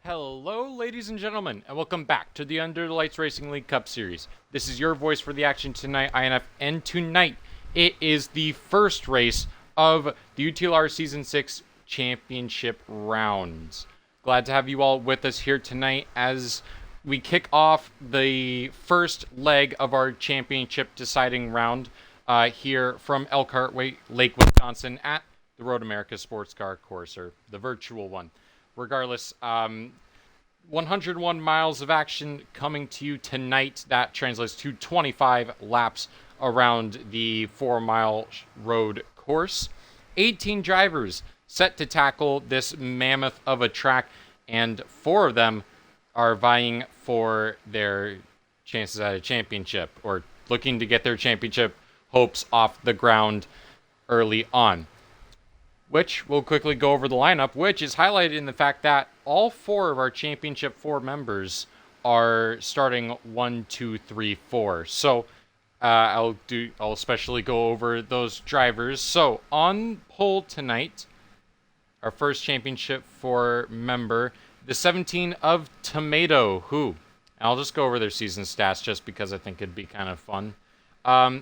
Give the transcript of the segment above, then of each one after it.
Hello, ladies and gentlemen, and welcome back to the Under the Lights Racing League Cup Series. This is your voice for the action tonight, INF, and tonight it is the first race of the UTLR Season 6 Championship rounds. Glad to have you all with us here tonight as we kick off the first leg of our championship deciding round here from Elkhart Lake, Wisconsin at the Road America Sports Car Course, or the virtual one. Regardless, 101 miles of action coming to you tonight. That translates to 25 laps around the 4-mile road course. 18 drivers set to tackle this mammoth of a track, and 4 of them are vying for their chances at a championship, or looking to get their championship hopes off the ground early on. Which we'll quickly go over the lineup, which is highlighted in the fact that all 4 of our Championship 4 members are starting 1, 2, 3, 4. So I'll especially go over those drivers. So on pole tonight, our first Championship 4 member, the 17 of Tomato, who I'll just go over their season stats just because I think it'd be kind of fun.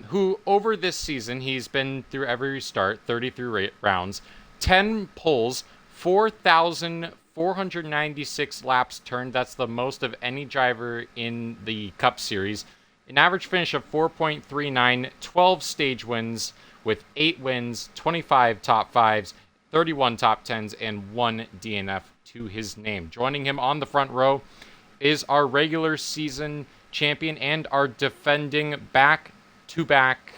Who over this season, he's been through every start, 33 rounds, 10 poles, 4,496 laps turned. That's the most of any driver in the Cup Series. An average finish of 4.39, 12 stage wins with 8 wins, 25 top 5s, 31 top 10s, and 1 DNF to his name. Joining him on the front row is our regular season champion and our defending back-to-back,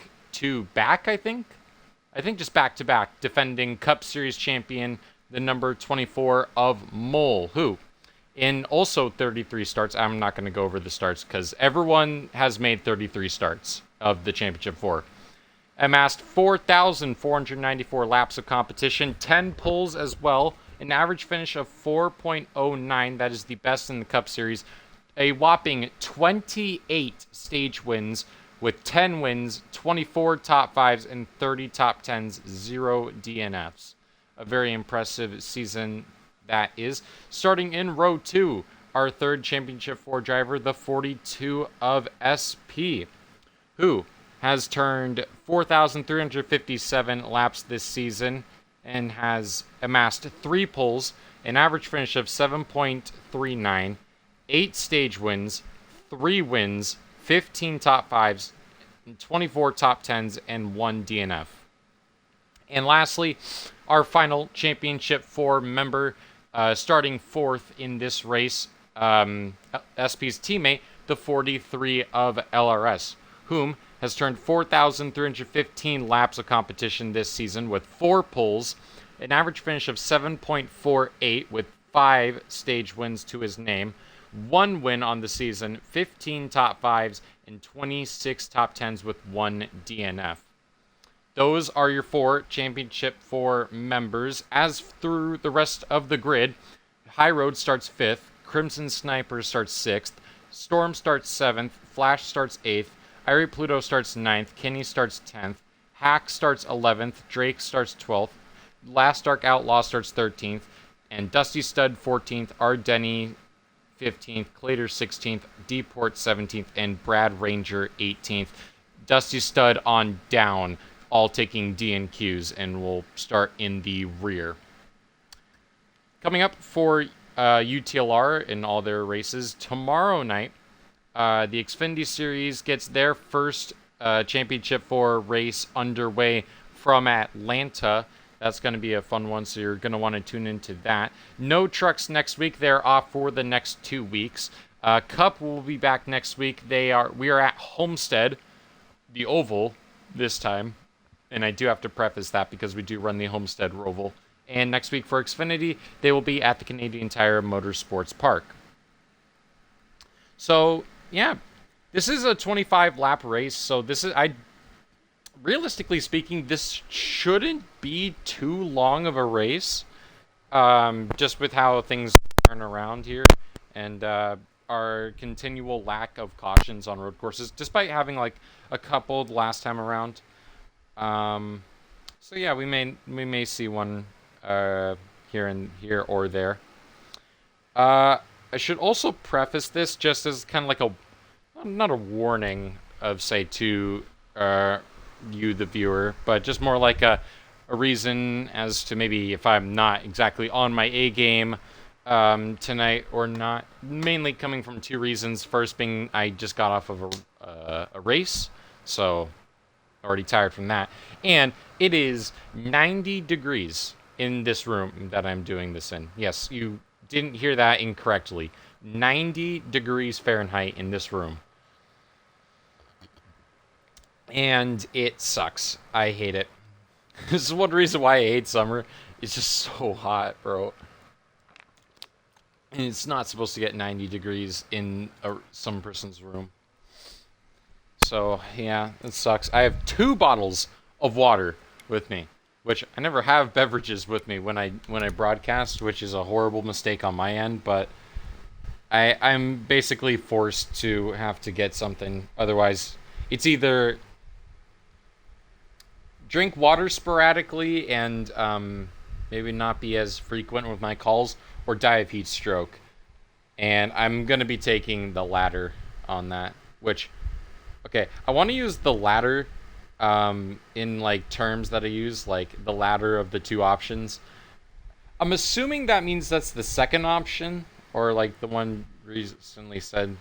I think just back-to-back, defending Cup Series champion, the number 24 of Mole, who, in also 33 starts, I'm not going to go over the starts because everyone has made 33 starts of the Championship 4, amassed 4,494 laps of competition, 10 pulls as well, an average finish of 4.09, that is the best in the Cup Series, a whopping 28 stage wins, with 10 wins, 24 top 5s, and 30 top 10s, 0 DNFs. A very impressive season that is. Starting in row 2, our third Championship 4 driver, the 42 of SP, who has turned 4,357 laps this season and has amassed 3 poles, an average finish of 7.39, 8 stage wins, 3 wins, 15 top 5s, 24 top 10s, and 1 DNF. And lastly, our final Championship 4 member, starting 4th in this race, SP's teammate, the 43 of LRS, whom has turned 4,315 laps of competition this season with 4 poles, an average finish of 7.48 with 5 stage wins to his name, 1 win on the season, 15 top 5s, and 26 top 10s with 1 DNF. Those are your 4 Championship 4 members. As through the rest of the grid, High Road starts 5th, Crimson Sniper starts 6th, Storm starts 7th, Flash starts 8th, Irie Pluto starts 9th, Kenny starts 10th, Hack starts 11th, Drake starts 12th, Last Dark Outlaw starts 13th, and Dusty Stud 14th, Ardenny 15th, Clater 16th, Deport 17th, and Brad Ranger 18th. Dusty Stud on down, all taking DNQs, and we'll start in the rear. Coming up for UTLR in all their races, tomorrow night, the Xfinity Series gets their first Championship 4 race underway from Atlanta. That's going to be a fun one, so you're going to want to tune into that. No trucks next week. They're off for the next 2 weeks. Cup will be back next week. We are at Homestead, the Oval, this time. And I do have to preface that because we do run the Homestead Oval. And next week for Xfinity, they will be at the Canadian Tire Motorsports Park. So, yeah, this is a 25-lap race. So realistically speaking, this shouldn't be too long of a race, just with how things turn around here and our continual lack of cautions on road courses, despite having like a couple the last time around. So yeah, we may see one here or there. I should also preface this just as kind of like a not a warning of say to uh, you the viewer, but just more like a reason as to maybe if I'm not exactly on my A game tonight or not. Mainly coming from two reasons. First being I just got off of a race, so already tired from that, and it is 90 degrees in this room that I'm doing this in. Yes, you didn't hear that incorrectly. 90 degrees Fahrenheit in this room. And it sucks. I hate it. This is one reason why I hate summer. It's just so hot, bro. And it's not supposed to get 90 degrees in some person's room. So, yeah, it sucks. I have 2 bottles of water with me, which I never have beverages with me when I broadcast, which is a horrible mistake on my end, but I'm basically forced to have to get something. Otherwise, it's either drink water sporadically and maybe not be as frequent with my calls, or die of heat stroke. And I'm going to be taking the latter on that, which, okay, I want to use the latter in like terms that I use, like the latter of the 2 options. I'm assuming that means that's the second option, or like the one recently said.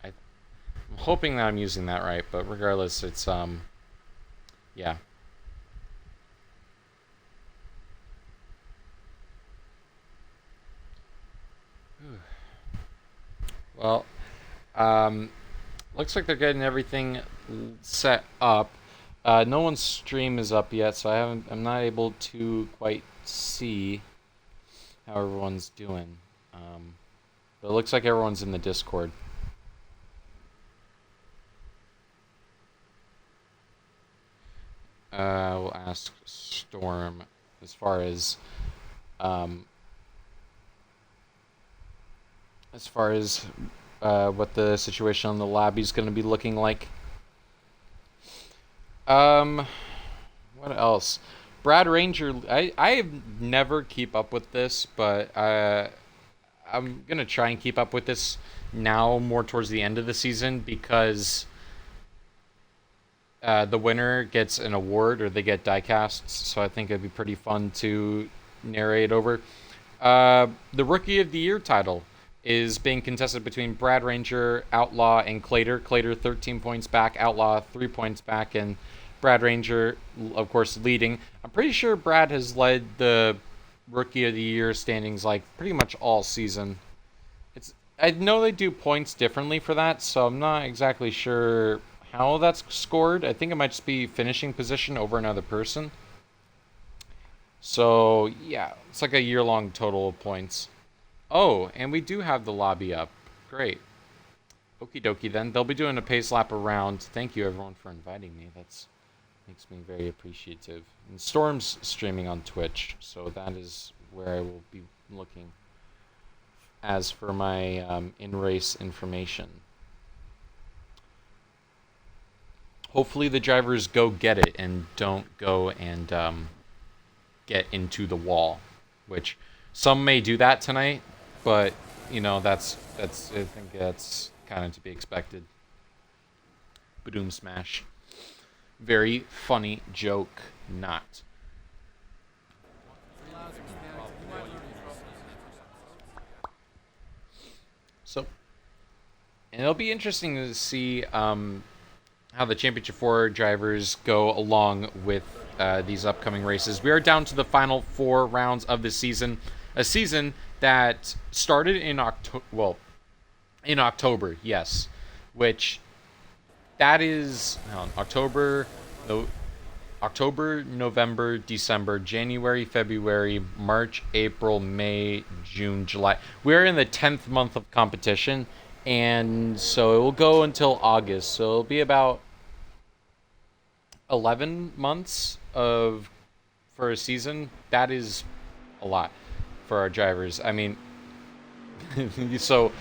I'm hoping that I'm using that right, but regardless, it's yeah. Well, looks like they're getting everything set up. No one's stream is up yet, so I'm not able to quite see how everyone's doing. But it looks like everyone's in the Discord. We'll ask Storm as far as um, what the situation on the lobby is going to be looking like. What else? Brad Ranger, I never keep up with this, but I'm gonna try and keep up with this now more towards the end of the season, because the winner gets an award, or they get diecasts, so I think it'd be pretty fun to narrate over. The Rookie of the Year title is being contested between Brad Ranger, Outlaw, and Clater. Clater 13 points back, Outlaw 3 points back, and Brad Ranger, of course, leading. I'm pretty sure Brad has led the Rookie of the Year standings like pretty much all season. I know they do points differently for that, so I'm not exactly sure how that's scored. I think it might just be finishing position over another person. So, yeah, it's like a year-long total of points. Oh, and we do have the lobby up. Great. Okie dokie then. They'll be doing a pace lap around. Thank you everyone for inviting me. That's makes me very appreciative. And Storm's streaming on Twitch, so that is where I will be looking as for my in-race information. Hopefully the drivers go get it and don't go and get into the wall, which some may do that tonight, but you know that's I think that's kind of to be expected. Badoom smash. Very funny joke, not. So, and it'll be interesting to see how the Championship 4 drivers go along with these upcoming races. We are down to the final 4 rounds of the season. A season that started in October, yes. Which, that is October, November, December, January, February, March, April, May, June, July. We're in the 10th month of competition, and so it will go until August. So it'll be about 11 months for a season. That is a lot for our drivers. I mean, so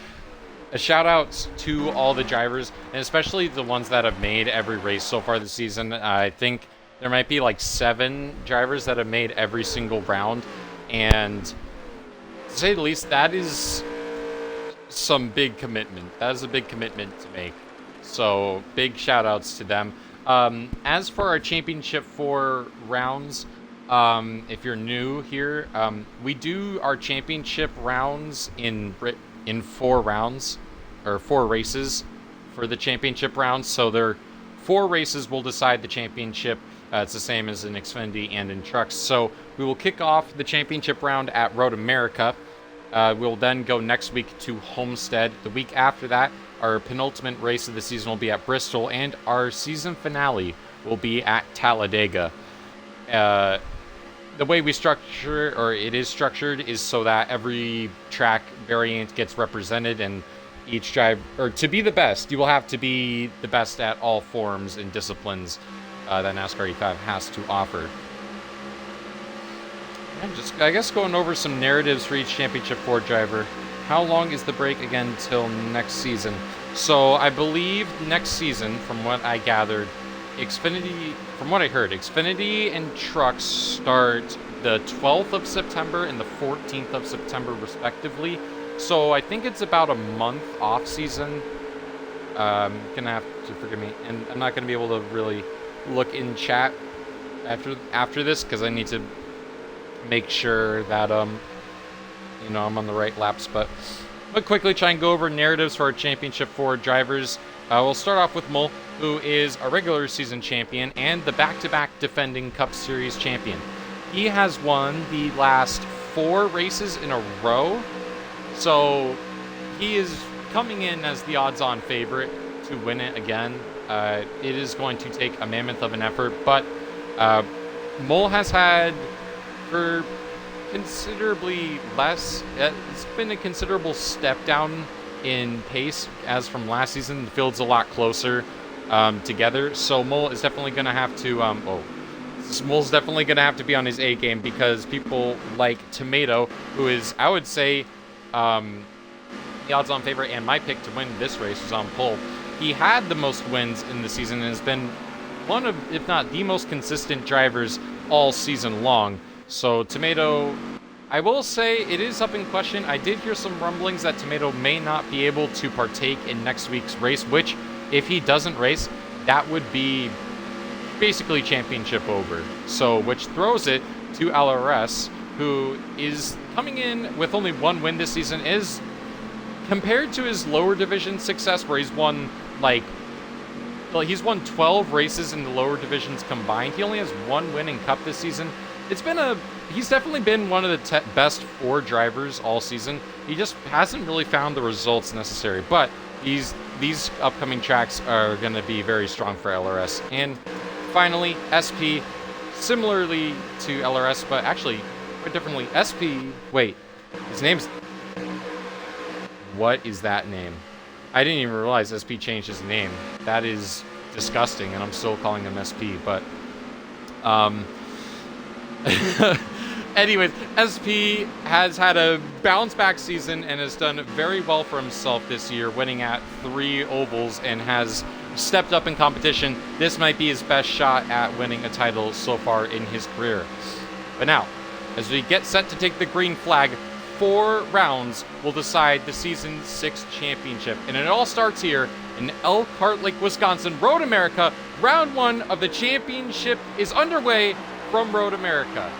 a shout out to all the drivers, and especially the ones that have made every race so far this season. I think there might be like 7 drivers that have made every single round, and to say the least, that is some big commitment. That is a big commitment to make. So big shout outs to them. As for our Championship 4 rounds, if you're new here, we do our Championship rounds in 4 rounds, or 4 races for the Championship rounds. So there are 4 races will decide the championship. It's the same as in Xfinity and in trucks. So we will kick off the championship round at Road America. We'll then go next week to Homestead. The week after that, our penultimate race of the season will be at Bristol, and our season finale will be at Talladega. The way we structure, or it is structured, is so that every track variant gets represented, and each drive, or to be the best, you will have to be the best at all forms and disciplines that NASCAR E5 has to offer. And just, I guess, going over some narratives for each Championship 4 driver. How long is the break again till next season? So I believe next season, from what I gathered, from what I heard, Xfinity and trucks start the 12th of September and the 14th of September, respectively. So I think it's about a month off season. Gonna have to forgive me, and I'm not gonna be able to really look in chat after this because I need to make sure that I'm on the right laps. But quickly try and go over narratives for our Championship 4 drivers. We'll start off with Mole, who is a regular season champion and the back-to-back defending Cup Series champion. He has won the last 4 races in a row, so he is coming in as the odds-on favorite to win it again. It is going to take a mammoth of an effort, but Mole has had, for considerably less, it's been a considerable step down in pace as from last season. The field's a lot closer together, so Mole is definitely going to have to Mole's definitely going to have to be on his A game, because people like Tomato, who is, I would say, the odds-on favorite and my pick to win this race, is on pole. He had the most wins in the season and has been one of, if not the most consistent drivers all season long. So Tomato, I will say it is up in question. I did hear some rumblings that Tomato may not be able to partake in next week's race, which, if he doesn't race, that would be basically championship over. So, which throws it to LRS, who is coming in with only 1 win this season. Is, compared to his lower division success, where he's won he's won 12 races in the lower divisions combined. He only has 1 win in Cup this season. He's definitely been one of the best 4 drivers all season. He just hasn't really found the results necessary. But these upcoming tracks are going to be very strong for LRS. And finally, SP, similarly to LRS, but actually quite differently. SP, wait, his name's... What is that name? I didn't even realize SP changed his name. That is disgusting, and I'm still calling him SP, but... Anyways, SP has had a bounce-back season and has done very well for himself this year, winning at 3 ovals, and has stepped up in competition. This might be his best shot at winning a title so far in his career. But now, as we get set to take the green flag, 4 rounds will decide the Season 6 championship. And it all starts here in Elkhart Lake, Wisconsin. Road America, round 1 of the championship is underway from Road America.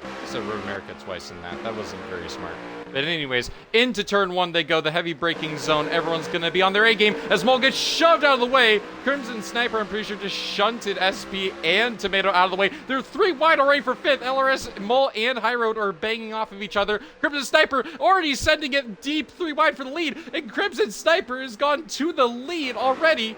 I said Road America twice in that. That wasn't very smart. But anyways, into turn 1 they go, the heavy braking zone. Everyone's going to be on their A game as Mole gets shoved out of the way. Crimson Sniper, I'm pretty sure, just shunted SP and Tomato out of the way. They're 3 wide already for 5th. LRS, Mole, and High Road are banging off of each other. Crimson Sniper already sending it deep, 3 wide for the lead. And Crimson Sniper has gone to the lead already.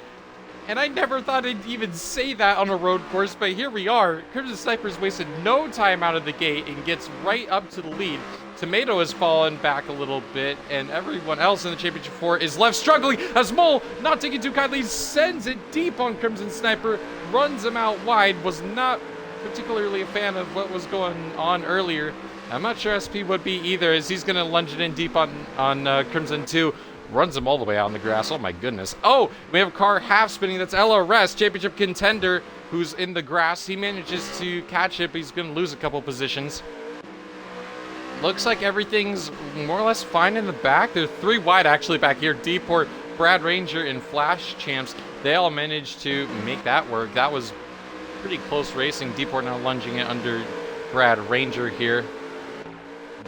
And I never thought I'd even say that on a road course, but here we are. Crimson Sniper's wasted no time out of the gate and gets right up to the lead. Tomato has fallen back a little bit, and everyone else in the Championship 4 is left struggling as Mole, not taking too kindly, sends it deep on Crimson Sniper, runs him out wide. Was not particularly a fan of what was going on earlier. I'm not sure SP would be either, as he's going to lunge it in deep on Crimson 2. Runs him all the way out on the grass. Oh my goodness. Oh, we have a car half spinning. That's LRS, championship contender, who's in the grass. He manages to catch it, but he's going to lose a couple positions. looks like everything's more or less fine in the back. They're 3 wide actually back here. Deport, Brad Ranger, and Flash Champs, they all managed to make that work. That was pretty close racing. Deport now lunging it under Brad Ranger here.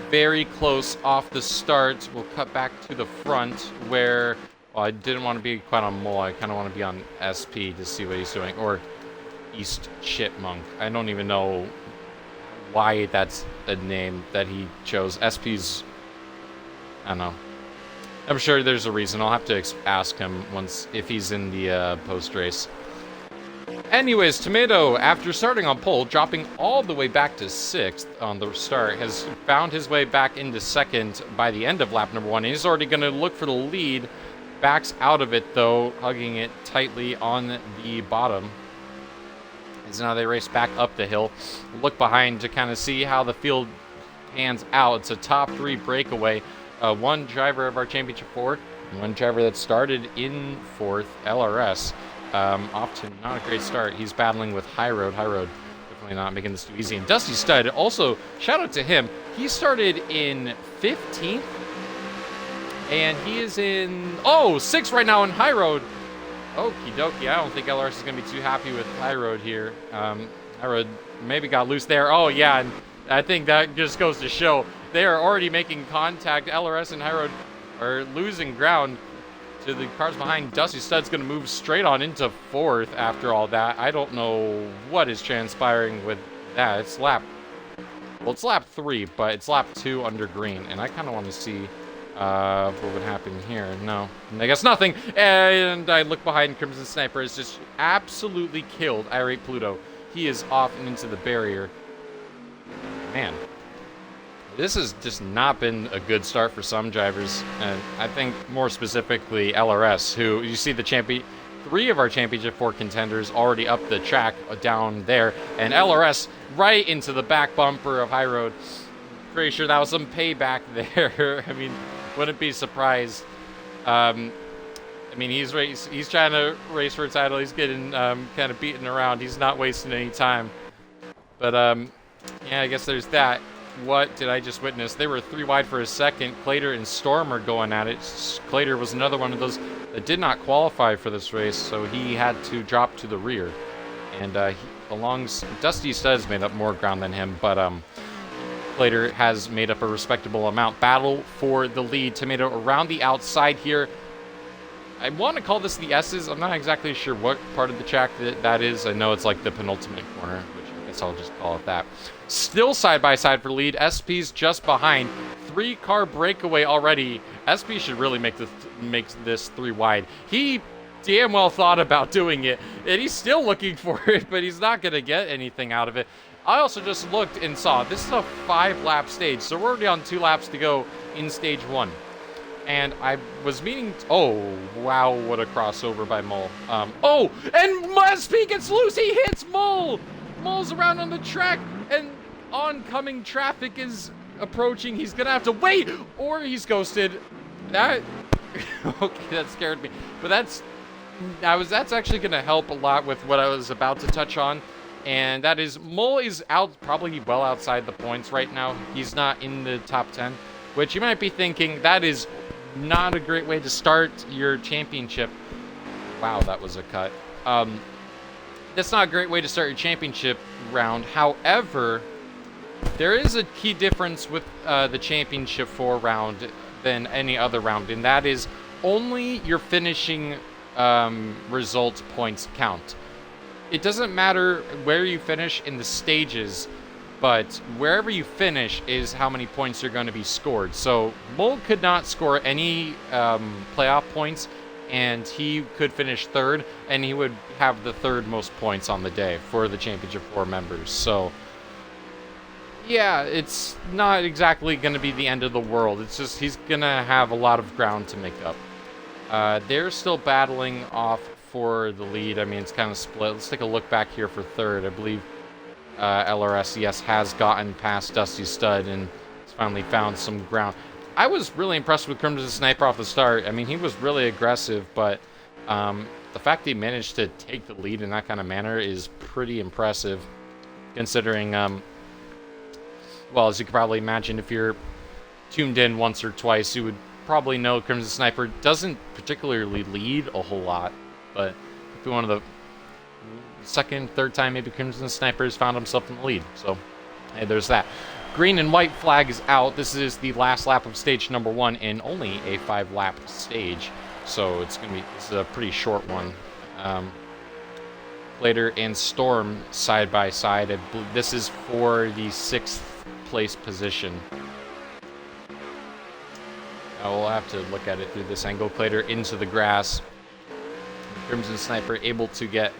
Very close off the start. We'll cut back to the front where, well, I didn't want to be quite on Mole. I kind of want to be on SP to see what he's doing. Or East Chipmunk. I don't even know why that's a name that he chose. SP's, I don't know. I'm sure there's a reason. I'll have to ask him once if he's in the post-race. Anyways, Tomato, after starting on pole, dropping all the way back to 6th on the start, has found his way back into 2nd by the end of lap number 1. He's already going to look for the lead. Backs out of it, though, hugging it tightly on the bottom. As now they race back up the hill. Look behind to kind of see how the field pans out. It's a top 3 breakaway. One driver of our Championship 4, and one driver that started in 4th, LRS. Off to not a great start. He's battling with High Road. High Road definitely not making this too easy. And Dusty Stud, also, shout out to him. He started in 15th, and he is in, 6th right now in High Road. Okie dokie. I don't think LRS is going to be too happy with High Road here. High Road maybe got loose there. Oh, yeah, and I think that just goes to show they are already making contact. LRS and High Road are losing ground to the cars behind. Dusty Stud's going to move straight on into 4th after all that. I don't know what is transpiring with that. It's lap 3, but it's lap 2 under green, and I kind of want to see what would happen here. No, I guess nothing. And I look behind. Crimson Sniper has just absolutely killed Irate Pluto. He is off and into the barrier. Man, this has just not been a good start for some drivers, and I think more specifically LRS, who you see the champion. 3 of our Championship 4 contenders already up the track down there, and LRS right into the back bumper of High Road. Pretty sure that was some payback there. I mean, wouldn't be surprised. I mean, he's trying to race for a title. He's getting kind of beaten around. He's not wasting any time. But yeah, I guess there's that. What did I just witness? They were 3 wide for a second. Clater and Storm are going at it. Clater was another one of those that did not qualify for this race, so he had to drop to the rear. And Dusty Studs made up more ground than him, but Clater has made up a respectable amount. Battle for the lead. Tomato around the outside here. I want to call this the S's. I'm not exactly sure what part of the track that is. I know it's like the penultimate corner, which I guess I'll just call it that. Still side by side for lead. SP's just behind. 3-car breakaway already. SP should really make this 3 wide. He damn well thought about doing it, and he's still looking for it, but he's not going to get anything out of it. I also just looked and saw this is a 5-lap stage, so we're already on 2 laps to go in stage 1. And I was meaning, oh, wow, what a crossover by Mole. And SP gets loose, he hits Mole! Mole's around on the track, and oncoming traffic is approaching. He's gonna have to wait, or he's ghosted. That, okay, that scared me. But that's actually gonna help a lot with what I was about to touch on. And that is, Mole is out, probably well outside the points right now. He's not in the top 10, which you might be thinking, that is not a great way to start your championship. Wow, that was a cut. That's not a great way to start your championship round. However, there is a key difference with the Championship 4 round than any other round, and that is only your finishing result points count. It doesn't matter where you finish in the stages, but wherever you finish is how many points you're going to be scored. So Mole could not score any playoff points, and he could finish 3rd, and he would have the 3rd most points on the day for the Championship 4 members. So yeah, it's not exactly going to be the end of the world. It's just he's going to have a lot of ground to make up. They're still battling off for the lead. I mean, it's kind of split. Let's take a look back here for 3rd. I believe LRS, yes, has gotten past Dusty Stud and has finally found some ground. I was really impressed with Crimson Sniper off the start. I mean, he was really aggressive, but the fact that he managed to take the lead in that kind of manner is pretty impressive, considering well, as you can probably imagine, if you're tuned in once or twice, you would probably know Crimson Sniper doesn't particularly lead a whole lot, but if one of the second, third time maybe Crimson Sniper has found himself in the lead. So, hey, there's that. Green and white flag is out. This is the last lap of stage number 1 in only a 5-lap stage. So this is a pretty short one. Plater and Storm side by side. This is for the 6th place position. We'll have to look at it through this angle. Plater into the grass. Crimson Sniper able to go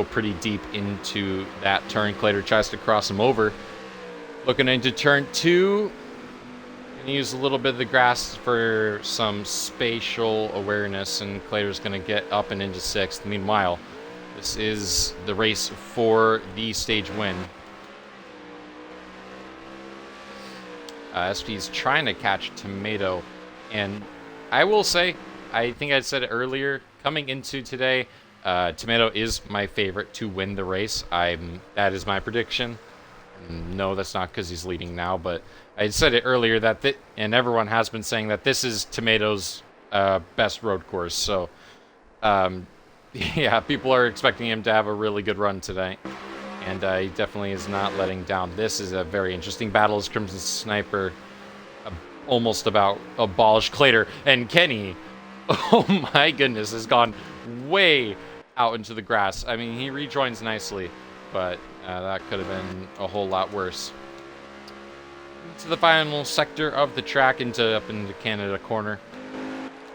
pretty deep into that turn. Clater tries to cross him over. Looking into turn 2. Gonna use a little bit of the grass for some spatial awareness, and Clater's gonna get up and into 6th. Meanwhile, this is the race for the stage win. SP's trying to catch Tomato, and I will say, I think I said it earlier, coming into today, Tomato is my favorite to win the race. That is my prediction. No, that's not because he's leading now, but I said it earlier and everyone has been saying that this is Tomato's best road course. So, yeah, people are expecting him to have a really good run today. And he definitely is not letting down. This is a very interesting battle as Crimson Sniper almost about abolished Clater. And Kenny, oh my goodness, has gone way out into the grass. I mean, he rejoins nicely, but that could have been a whole lot worse. To the final sector of the track, up into Canada corner.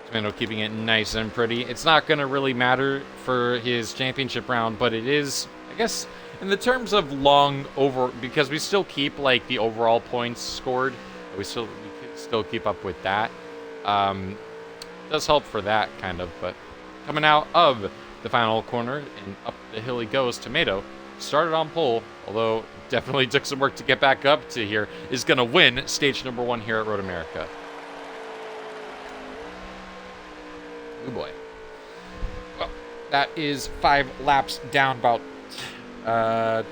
Tomato keeping it nice and pretty. It's not going to really matter for his championship round, but it is, I guess, in the terms of because we still keep like the overall points scored, we still keep up with that. Does help for that kind of, but coming out of the final corner and up the hill he goes. Tomato started on pole, although definitely took some work to get back up to here. Is going to win stage number 1 here at Road America. Oh boy. Well, that is 5 laps down, about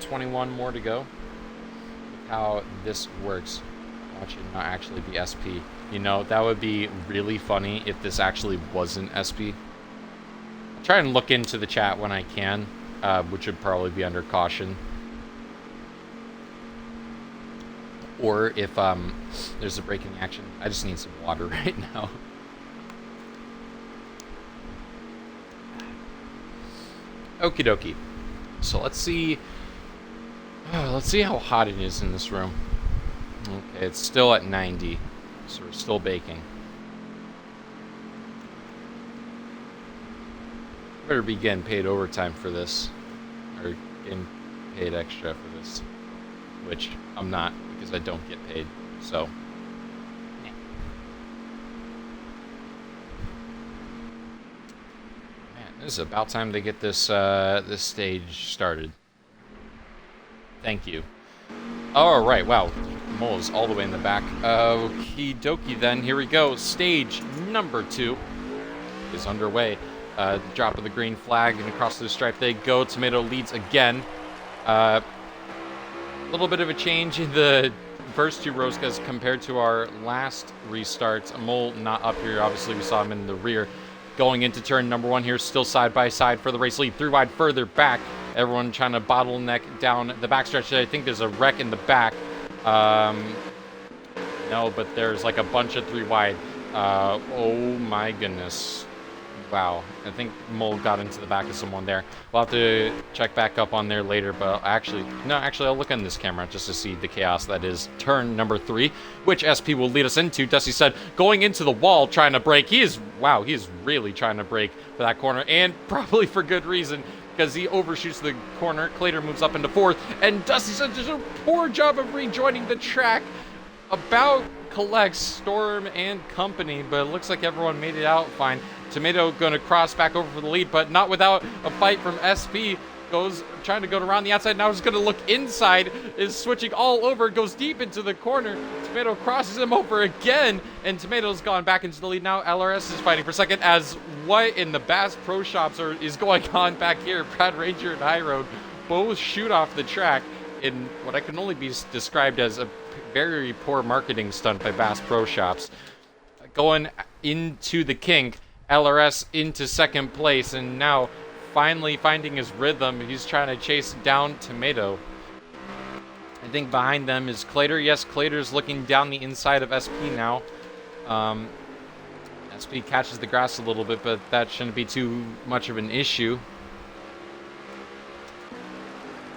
21 more to go. Look how this works. Watch it not actually be SP. You know, that would be really funny if this actually wasn't SP. I'll try and look into the chat when I can, which would probably be under caution. Or if there's a braking action. I just need some water right now. Okie dokie. So let's see how hot it is in this room. Okay, it's still at 90, so we're still baking. Better be getting paid overtime for this, or getting paid extra for this, which I'm not, because I don't get paid, so. Man, this is about time to get this this stage started. Thank you. All right, wow. Mole is all the way in the back. Okie dokie then, here we go. Stage number 2 is underway. Drop of the green flag and across the stripe they go. Tomato leads again. A little bit of a change in the first 2 rows because compared to our last restart, Mole not up here. Obviously, we saw him in the rear. Going into turn number 1 here, still side by side for the race lead. 3 wide further back. Everyone trying to bottleneck down the backstretch. I think there's a wreck in the back. No, but there's like a bunch of 3 wide. Oh my goodness. Wow. I think Mole got into the back of someone there. We'll have to check back up on there later, but actually, I'll look on this camera just to see the chaos that is turn number 3, which SP will lead us into. Dusty said, going into the wall, trying to brake. He is really trying to brake for that corner, and probably for good reason, because he overshoots the corner. Clater moves up into 4th, and Dusty said does a poor job of rejoining the track. About collects Storm and company, but it looks like everyone made it out fine. Tomato going to cross back over for the lead, but not without a fight from SP. Goes trying to go around the outside. Now is going to look inside. Is switching all over. Goes deep into the corner. Tomato crosses him over again, and Tomato's gone back into the lead now. LRS is fighting for second. As what in the Bass Pro Shops is going on back here? Brad Ranger and High Road both shoot off the track. in what I can only be described as a very poor marketing stunt by Bass Pro Shops. Going into the kink, LRS into second place, and now finally finding his rhythm. He's trying to chase down Tomato. I think behind them is Clater. Yes, Clater's looking down the inside of SP now. SP catches the grass a little bit, but that shouldn't be too much of an issue.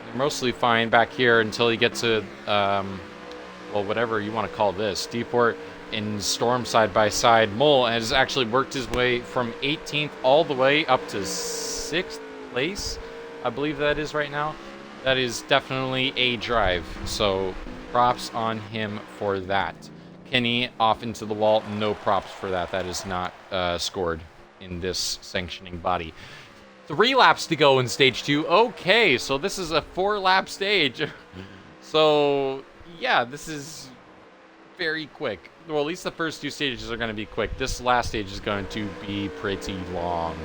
They're mostly fine back here until you get to, well, whatever you want to call this. Deeport and Storm side by side. Mole has actually worked his way from 18th all the way up to 6th place. I believe that is right now. That is definitely a drive. So props on him for that. Kenny off into the wall. No props for that. That is not scored in this sanctioning body. 3 laps to go in stage 2. Okay, so this is a 4-lap stage. So yeah, this is very quick. Well, at least the first 2 stages are going to be quick. This last stage is going to be pretty long.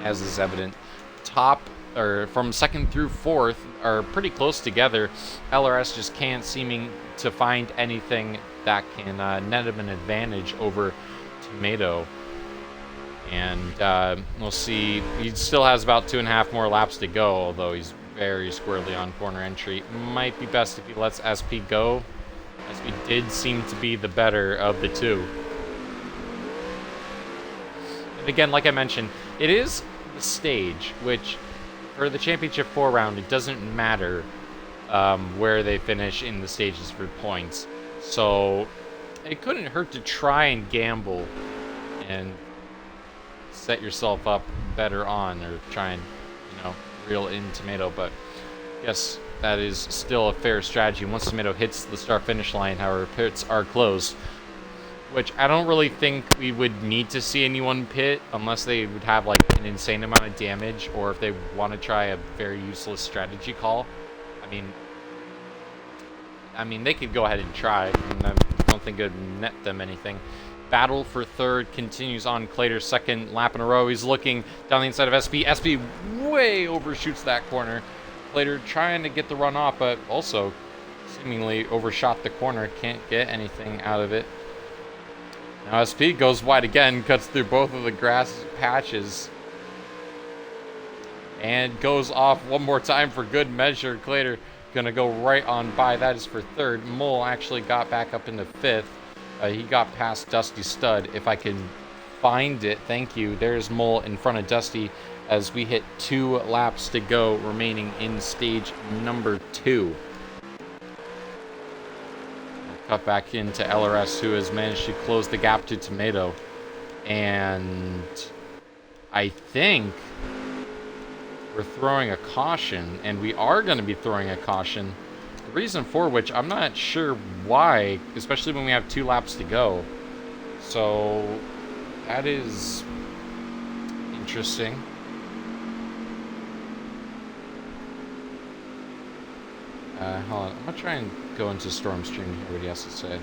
As is evident. Top, or from 2nd through 4th, are pretty close together. LRS just can't seeming to find anything that can net him an advantage over Tomato. And we'll see. He still has about 2.5 more laps to go, although he's very squarely on corner entry. Might be best if he lets SP go. SP did seem to be the better of the two. And again, like I mentioned, it is the stage, which for the Championship 4 round, it doesn't matter where they finish in the stages for points. So it couldn't hurt to try and gamble and set yourself up better on, or try and, you know, reel in Tomato. But yes, that is still a fair strategy. Once Tomato hits the start-finish line, however, pits are closed, which I don't really think we would need to see anyone pit unless they would have like an insane amount of damage, or if they want to try a very useless strategy call. I mean, they could go ahead and try, and I don't think it would net them anything. Battle for 3rd continues on. Clater's 2nd lap in a row. He's looking down the inside of SP. SP way overshoots that corner. Clater trying to get the run off, but also seemingly overshot the corner. Can't get anything out of it. Now SP goes wide again, cuts through both of the grass patches, and goes off one more time for good measure. Clater gonna go right on by. That is for 3rd. Mole actually got back up into 5th. He got past Dusty Stud. If I can find it, thank you. There's Mole in front of Dusty as we hit 2 laps to go remaining in stage number 2. Cut back into LRS, who has managed to close the gap to Tomato. And I think we're throwing a caution, and we are going to be throwing a caution. The reason for which I'm not sure why, especially when we have 2 laps to go. So that is interesting. Hold on, I'm gonna try and go into Storm Stream and hear what he has to say.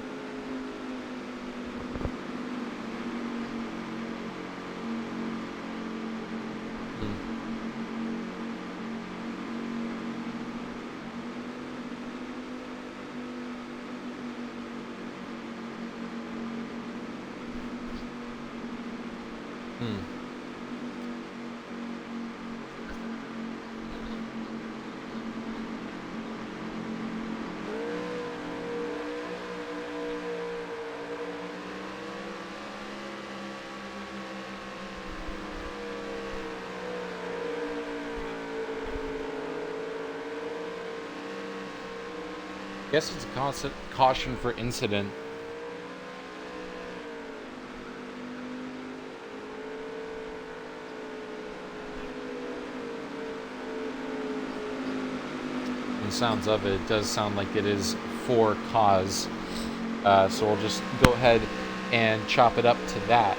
Guess it's a constant caution for incident. From the sounds of it, it does sound like it is for cause. So we'll just go ahead and chop it up to that.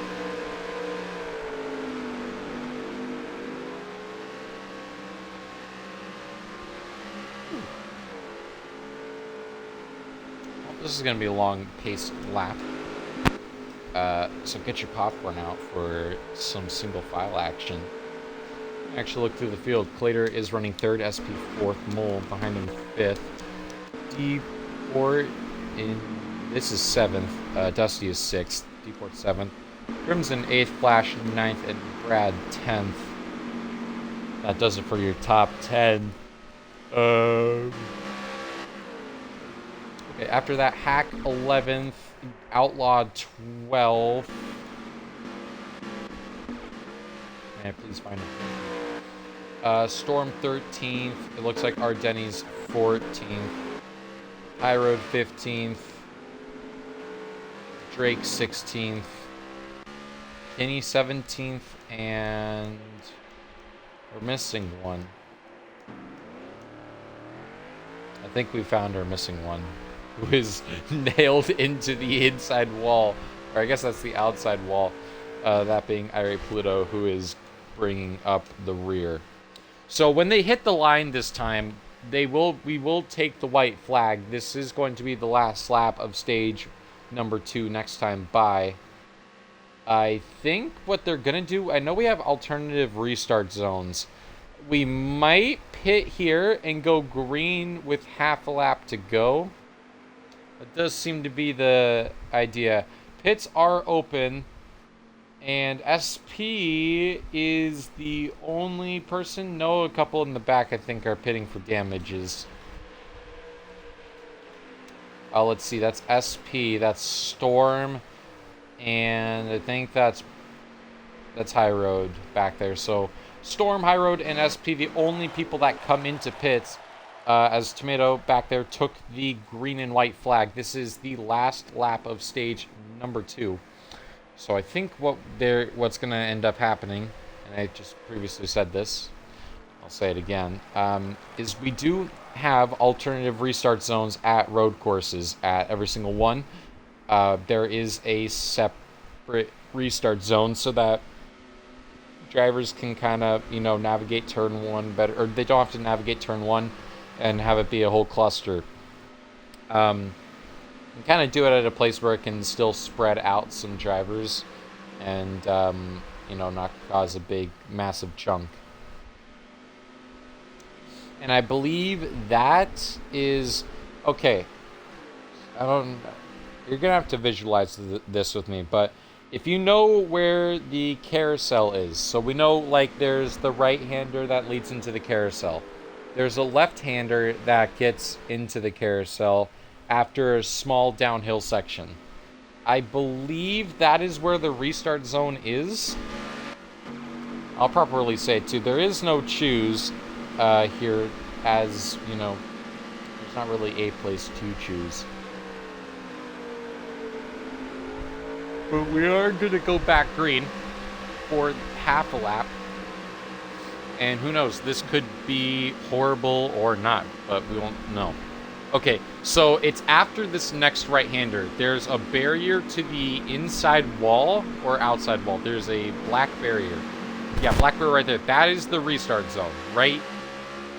This is going to be a long-paced lap, so get your popcorn out for some single file action. Actually, look through the field. Clater is running third, SP fourth, Mole behind him fifth. D-Port in this is seventh. Dusty is sixth. D-Port seventh. Crimson eighth, Flash ninth, and Brad 10th. That does it for your top 10. Okay, after that, Hack 11th, Outlaw 12th. Man, please find it. Storm 13th. It looks like Ardeni's 14th. High Road 15th. Drake 16th. Kenny 17th, and we're missing one. I think we found our missing one, who is nailed into the inside wall, or I guess that's the outside wall. That being Irate Pluto, who is bringing up the rear. So when they hit the line this time, we will take the white flag. This is going to be the last lap of stage number 2 next time by. I think what they're going to do, I know we have alternative restart zones. We might pit here and go green with half a lap to go. That does seem to be the idea. Pits are open, and SP is the only person. No, a couple in the back I think are pitting for damages. Let's see, that's SP, that's Storm, and I think that's High Road back there. So Storm, High Road, and SP, the only people that come into pits, as Tomato back there took the green and white flag. This is the last lap of stage number 2. So I think what's going to end up happening, and I just previously said this, I'll say it again, is we do have alternative restart zones at road courses at every single one. There is a separate restart zone so that drivers can kind of, navigate turn 1 better, or they don't have to navigate turn 1 and have it be a whole cluster. And kind of do it at a place where it can still spread out some drivers and, not cause a big, massive chunk. And I believe that is, okay, you're going to have to visualize this with me, but if you know where the carousel is, so we know, like, there's the right-hander that leads into the carousel. There's a left-hander that gets into the carousel after a small downhill section. I believe that is where the restart zone is. I'll properly say it, too. There is no choose here, as, there's not really a place to choose. But we are going to go back green for half a lap. And who knows, this could be horrible or not, but we won't know. Okay, so it's after this next right-hander. There's a barrier to the inside wall or outside wall. There's a black barrier. Yeah, black barrier right there. That is the restart zone right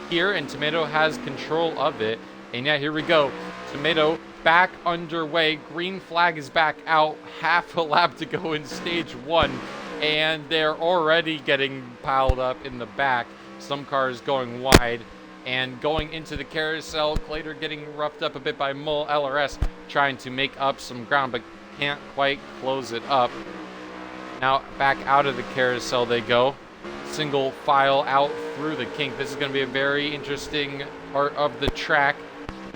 here, and Tomato has control of it. And yeah, here we go. Tomato back underway. Green flag is back out. Half a lap to go in stage 1. And they're already getting piled up in the back. Some cars going wide. And going into the carousel, Clater getting roughed up a bit by Mole. LRS trying to make up some ground, but can't quite close it up. Now back out of the carousel they go. Single file out through the kink. This is going to be a very interesting part of the track.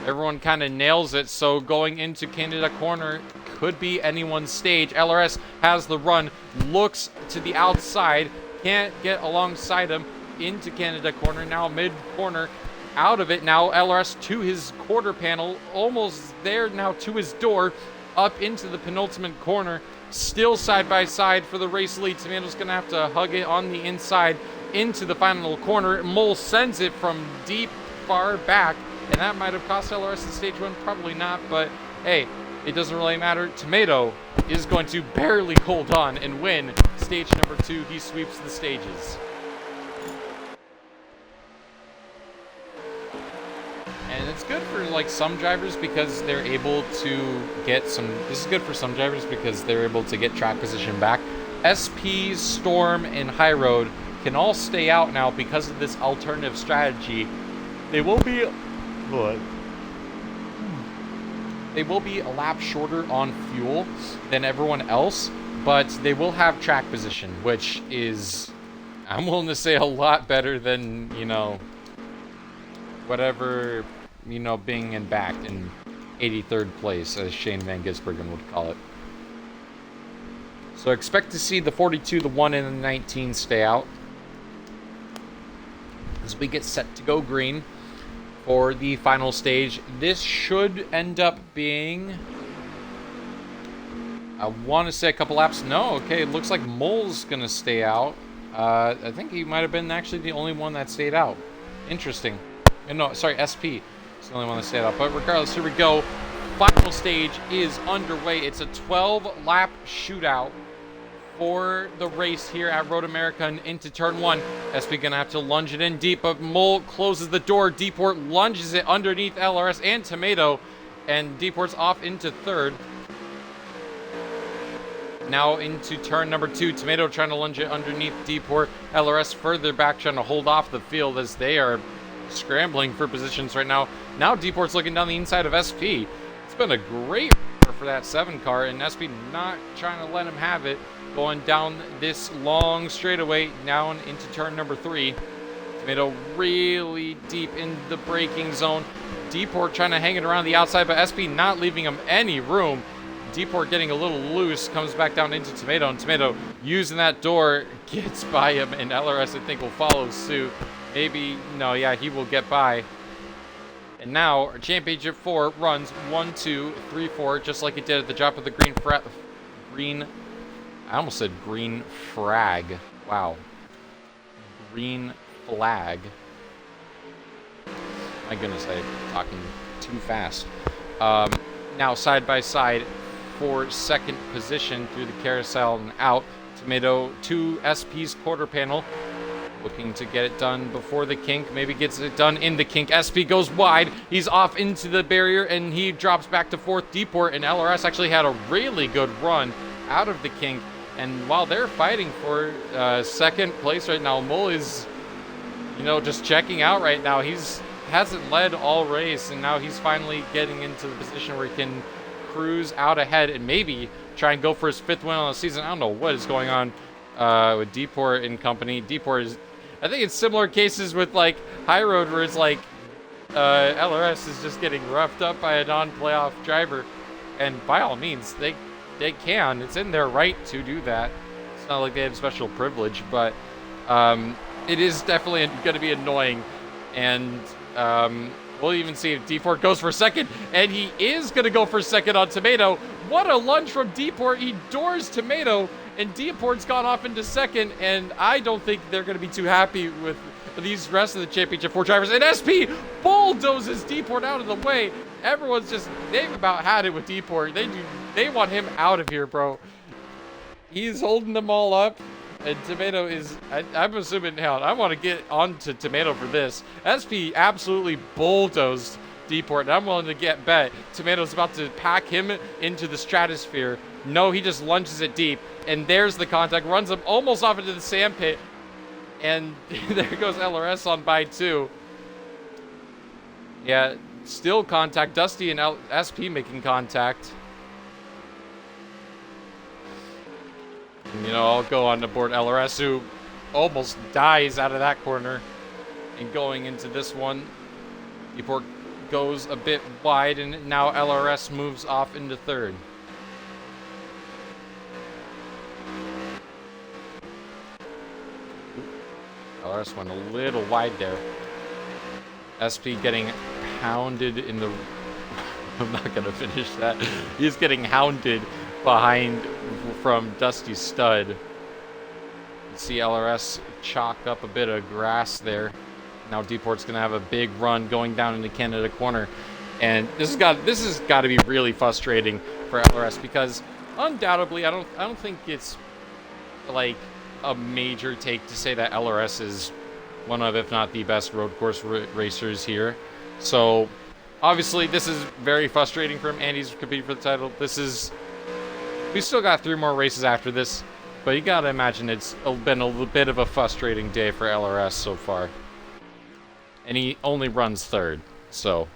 Everyone kind of nails it, so going into Canada Corner could be anyone's stage. LRS has the run, looks to the outside, can't get alongside him into Canada Corner. Now mid-corner, out of it. Now LRS to his quarter panel, almost there now to his door, up into the penultimate corner. Still side by side for the race lead. Tomato's going to have to hug it on the inside into the final corner. Mole sends it from deep, far back. And that might have cost LRS in stage 1, probably not, but hey, it doesn't really matter. Tomato is going to barely hold on and win stage number 2. He sweeps the stages. And it's good for, like, some drivers because they're able to get some... This is good for some drivers because they're able to get track position back. SP, Storm, and High Road can all stay out now because of this alternative strategy. They will be what? They will be a lap shorter on fuel than everyone else, but they will have track position, which is, I'm willing to say, a lot better than, you know, whatever, you know, being in back in 83rd place, as Shane Van Gisbergen would call it. So expect to see the 42, the 1, and the 19 stay out as we get set to go green for the final stage. This should end up being, I want to say a couple laps. No, okay, it looks like Mole's going to stay out. I think he might have been actually the only one that stayed out. Interesting. No, sorry, SP is the only one that stayed out. But regardless, here we go. Final stage is underway. It's a 12-lap shootout for the race here at Road America and into turn 1. SP gonna have to lunge it in deep, but Mole closes the door. Deeport lunges it underneath LRS and Tomato, and Deeport's off into third. Now into turn number 2. Tomato trying to lunge it underneath Deeport. LRS further back trying to hold off the field as they are scrambling for positions right now. Now Deeport's looking down the inside of SP. It's been a great for that 7 car, and SP not trying to let him have it. Going down this long straightaway, down into turn number 3. Tomato really deep in the braking zone. Deeport trying to hang it around the outside, but SP not leaving him any room. Deeport getting a little loose, comes back down into Tomato, and Tomato using that door gets by him, and LRS I think will follow suit. Maybe, no, yeah, he will get by. And now our Championship 4 runs 1, 2, 3, 4, just like it did at the drop of the I almost said green frag. Wow. Green flag. My goodness, I'm talking too fast. Now side by side for second position through the carousel and out. Tomato to SP's quarter panel. Looking to get it done before the kink. Maybe gets it done in the kink. SP goes wide. He's off into the barrier and he drops back to 4th. Deeport and LRS actually had a really good run out of the kink. And while they're fighting for second place right now, Mole is, you know, just checking out right now. Hasn't led all race, and now he's finally getting into the position where he can cruise out ahead and maybe try and go for his 5th win on the season. I don't know what is going on with Deeport and company. Deeport is, I think it's similar cases with like High Road where it's like LRS is just getting roughed up by a non-playoff driver, and by all means they can. It's in their right to do that. It's not like they have special privilege, but it is definitely going to be annoying. And we'll even see if Deeport goes for second, and he is going to go for second on Tomato. What a lunge from Deeport. He doors Tomato, and Deeport's gone off into second, and I don't think they're going to be too happy with these rest of the Championship 4 drivers. And SP bulldozes Deeport out of the way. Everyone's just, they've about had it with Deeport. They want him out of here, bro. He's holding them all up. And Tomato is, I'm assuming, hell, I want to get on to Tomato for this. SP absolutely bulldozed Deeport, and I'm willing to bet Tomato's about to pack him into the stratosphere. No, he just lunges it deep, and there's the contact, runs him almost off into the sand pit, and there goes LRS on by 2. Yeah, still contact. Dusty and SP making contact. And, you know, I'll go on to board LRS, who almost dies out of that corner. And going into this one, Deeport goes a bit wide, and now LRS moves off into 3rd. LRS went a little wide there. SP getting hounded in the... I'm not going to finish that. He's getting hounded behind from Dusty Stud. You see LRS chalk up a bit of grass there. Now Deeport's going to have a big run going down into Canada corner. And this has got to be really frustrating for LRS, because undoubtedly I don't think it's like a major take to say that LRS is one of, if not the best road course racers here. So obviously this is very frustrating for him, and he's competing for the title. We still got 3 more races after this. but you gotta imagine it's been a little bit of a frustrating day for LRS so far. And he only runs third, so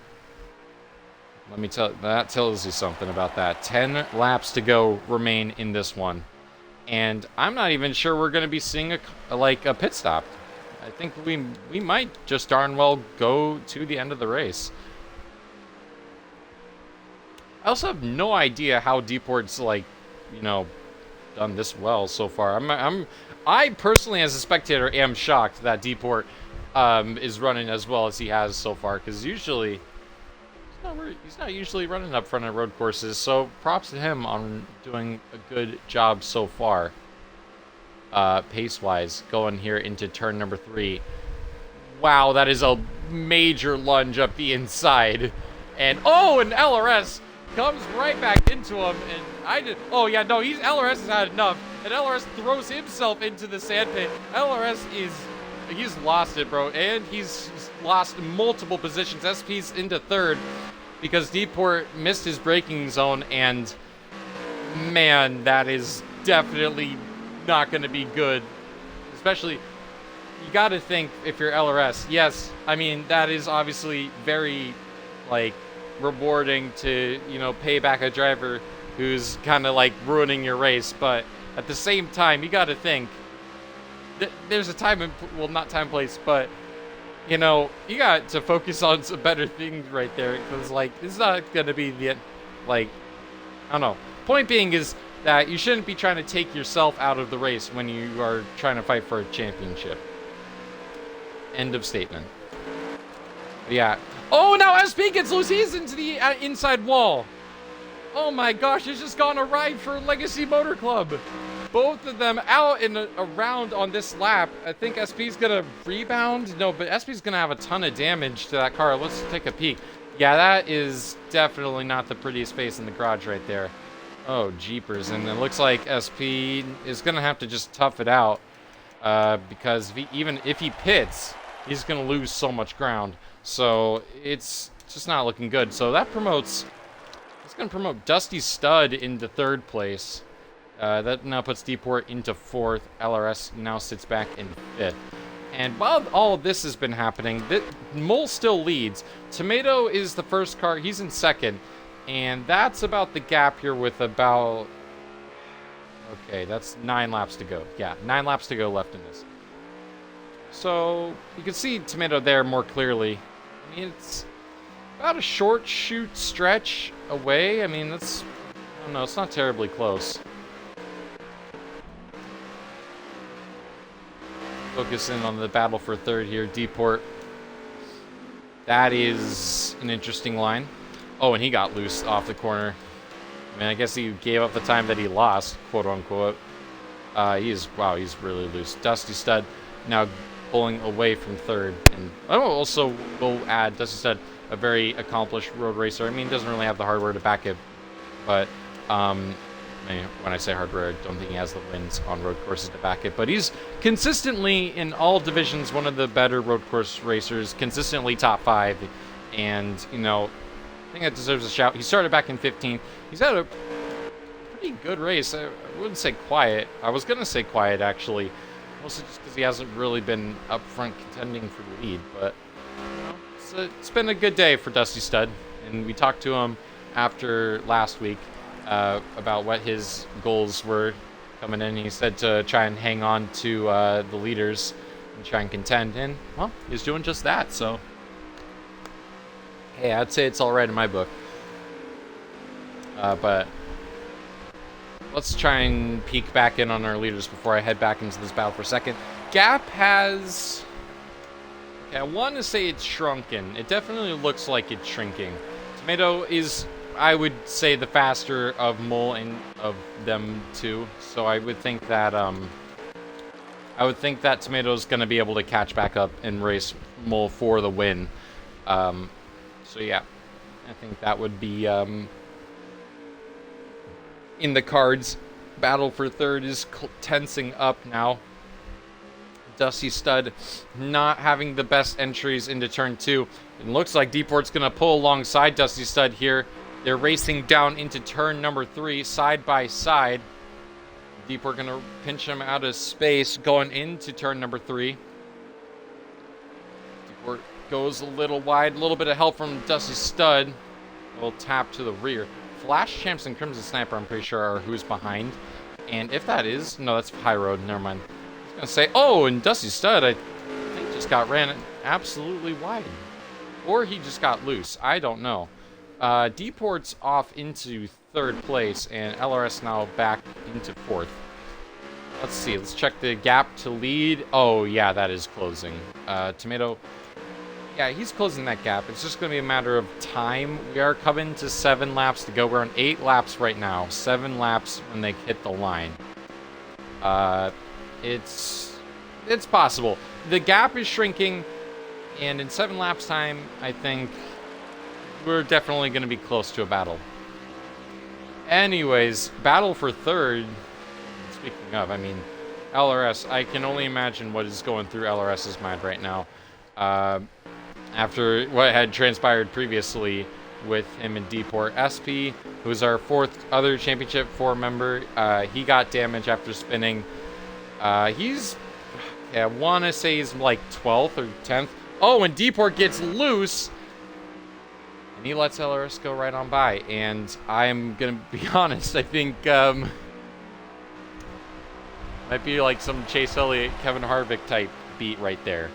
let me tell that tells you something about that. 10 laps to go remain in this one, and I'm not even sure we're going to be seeing a pit stop. I think we might just darn well go to the end of the race. I also have no idea how Deport's done this well so far. I personally, as a spectator, am shocked that Deport is running as well as he has so far, because usually he's not usually running up front at road courses. So props to him on doing a good job so far, pace-wise, going here into turn number 3. Wow, that is a major lunge up the inside, and an LRS comes right back into him, and LRS has had enough, and LRS throws himself into the sand pit. He's lost it, bro, and he's lost multiple positions. SP's into third because Deport missed his braking zone, and man, that is definitely not going to be good. Especially, you got to think if you're LRS. Yes, I mean, that is obviously very, rewarding to, pay back a driver who's kind of, ruining your race, but at the same time, you got to think there's a time and, not time place, but you got to focus on some better things right there, because it's not gonna be the I don't know. Point being is that you shouldn't be trying to take yourself out of the race when you are trying to fight for a championship. End of statement. Yeah. Oh, now SP gets loose. He's into the inside wall. Oh my gosh, it's just gone a ride for Legacy Motor Club. Both of them out in a round on this lap. I think SP's gonna rebound. No, but SP's gonna have a ton of damage to that car. Let's take a peek. Yeah, that is definitely not the prettiest face in the garage right there. Oh, jeepers. And it looks like SP is gonna have to just tough it out, because even if he pits, he's gonna lose so much ground. So it's just not looking good. So that promotes... It's gonna promote Dusty Stud into third place. That now puts Deport into 4th. LRS now sits back in 5th. And while all of this has been happening, Mole still leads. Tomato is the first car. He's in 2nd. And that's about the gap here with about... Okay, that's 9 laps to go. Yeah, 9 laps to go left in this. So, you can see Tomato there more clearly. I mean, it's about a short shoot stretch away. I mean, that's... I don't know, it's not terribly close. Focus in on the battle for 3rd here. Deport. That is an interesting line. Oh, and he got loose off the corner. I mean, I guess he gave up the time that he lost, quote unquote. He's really loose. Dusty Stud now pulling away from 3rd. And I also will add, Dusty Stud, a very accomplished road racer. I mean, he doesn't really have the hardware to back it, but when I say hardware, I don't think he has the wins on road courses to back it. But he's consistently, in all divisions, one of the better road course racers, consistently top 5. And, I think that deserves a shout. He started back in 15th. He's had a pretty good race. I wouldn't say quiet. I was going to say quiet, actually. Mostly just because he hasn't really been up front contending for the lead. But, it's been a good day for Dusty Stud. And we talked to him after last week. About what his goals were coming in. He said to try and hang on to the leaders and try and contend. And, well, he's doing just that. So, hey, I'd say it's all right in my book. But let's try and peek back in on our leaders before I head back into this battle for 2nd. Gap has... Okay, I want to say it's shrunken. It definitely looks like it's shrinking. Tomato is... I would say the faster of Mole and of them two, so I would think that Tomato's going to be able to catch back up and race Mole for the win. So yeah, I think that would be in the cards. Battle for 3rd is tensing up now. Dusty Stud not having the best entries into turn 2. It looks like Deport's going to pull alongside Dusty Stud here. They're racing down into turn number 3, side by side. Deep, we're going to pinch him out of space going into turn number 3. Deep goes a little wide. A little bit of help from Dusty Stud. A little tap to the rear. Flash Champs and Crimson Sniper, I'm pretty sure, are who's behind. And if that is... No, that's High Road. Never mind. I was going to say... Oh, and Dusty Stud, I think, just got ran absolutely wide. Or he just got loose. I don't know. Deport's off into 3rd place, and LRS now back into 4th. Let's see. Let's check the gap to lead. Oh, yeah, that is closing. Tomato... Yeah, he's closing that gap. It's just going to be a matter of time. We are coming to 7 laps to go. We're on 8 laps right now. 7 laps when they hit the line. It's possible. The gap is shrinking, and in 7 laps time, I think we're definitely going to be close to a battle. Anyways, battle for 3rd. Speaking of, I mean, LRS, I can only imagine what is going through LRS's mind right now. After what had transpired previously with him and Deport. SP, who's our 4th other Championship 4 member, he got damage after spinning. I want to say he's like 12th or 10th. Oh, and Deport gets loose, and he lets LRS go right on by. And I'm going to be honest, I think might be like some Chase Elliott, Kevin Harvick type beat right there.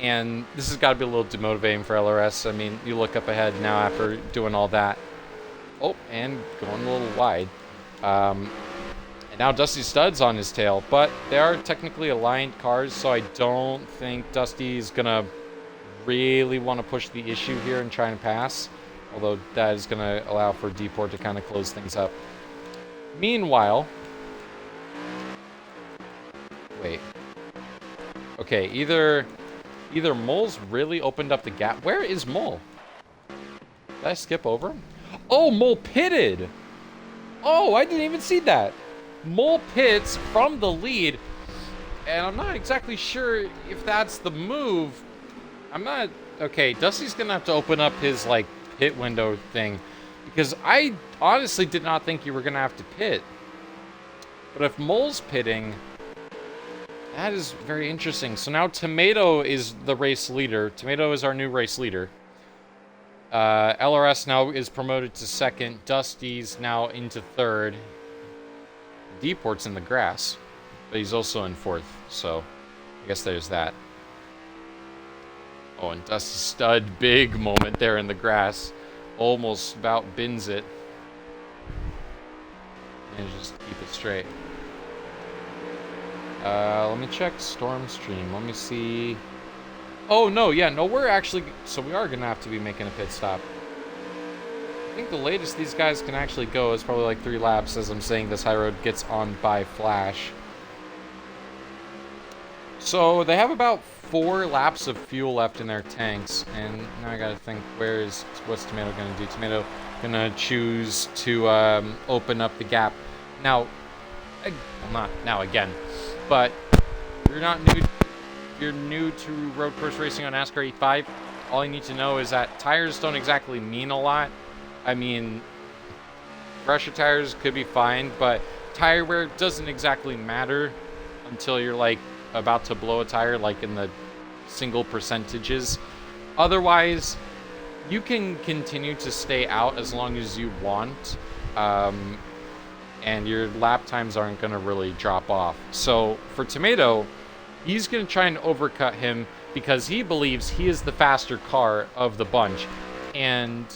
And this has got to be a little demotivating for LRS. I mean, you look up ahead now after doing all that. Oh, and going a little wide. And now Dusty Stud's on his tail. But they are technically aligned cars, so I don't think Dusty's going to really want to push the issue here and try and pass. Although that is going to allow for Deport to kind of close things up. Meanwhile... Wait. Okay, either Mole's really opened up the gap. Where is Mole? Did I skip over him? Oh, Mole pitted! Oh, I didn't even see that. Mole pits from the lead, and I'm not exactly sure if that's the move. I'm not... Okay, Dusty's gonna have to open up his, like, pit window thing, because I honestly did not think you were gonna have to pit. But if Mole's pitting... That is very interesting. So now Tomato is the race leader. Tomato is our new race leader. LRS now is promoted to 2nd. Dusty's now into 3rd. Deport's in the grass, but he's also in 4th. So I guess there's that. Oh, and Dusty Stud, big moment there in the grass. Almost about bins it. And just keep it straight. Let me check Storm Stream. Let me see. Oh, no, yeah, no, we're actually... So we are going to have to be making a pit stop. I think the latest these guys can actually go is probably like 3 laps as I'm saying this. High Road gets on by Flash. So they have about 4 laps of fuel left in their tanks. And now I got to think, what's Tomato going to do? Tomato going to choose to open up the gap. Now, well, not now again. But you're new to road course racing on NASCAR 85, all you need to know is that tires don't exactly mean a lot. I mean, fresher tires could be fine, but tire wear doesn't exactly matter until you're like about to blow a tire, like in the single percentages. Otherwise, you can continue to stay out as long as you want. And your lap times aren't going to really drop off. So for Tomato, he's going to try and overcut him because he believes he is the faster car of the bunch. And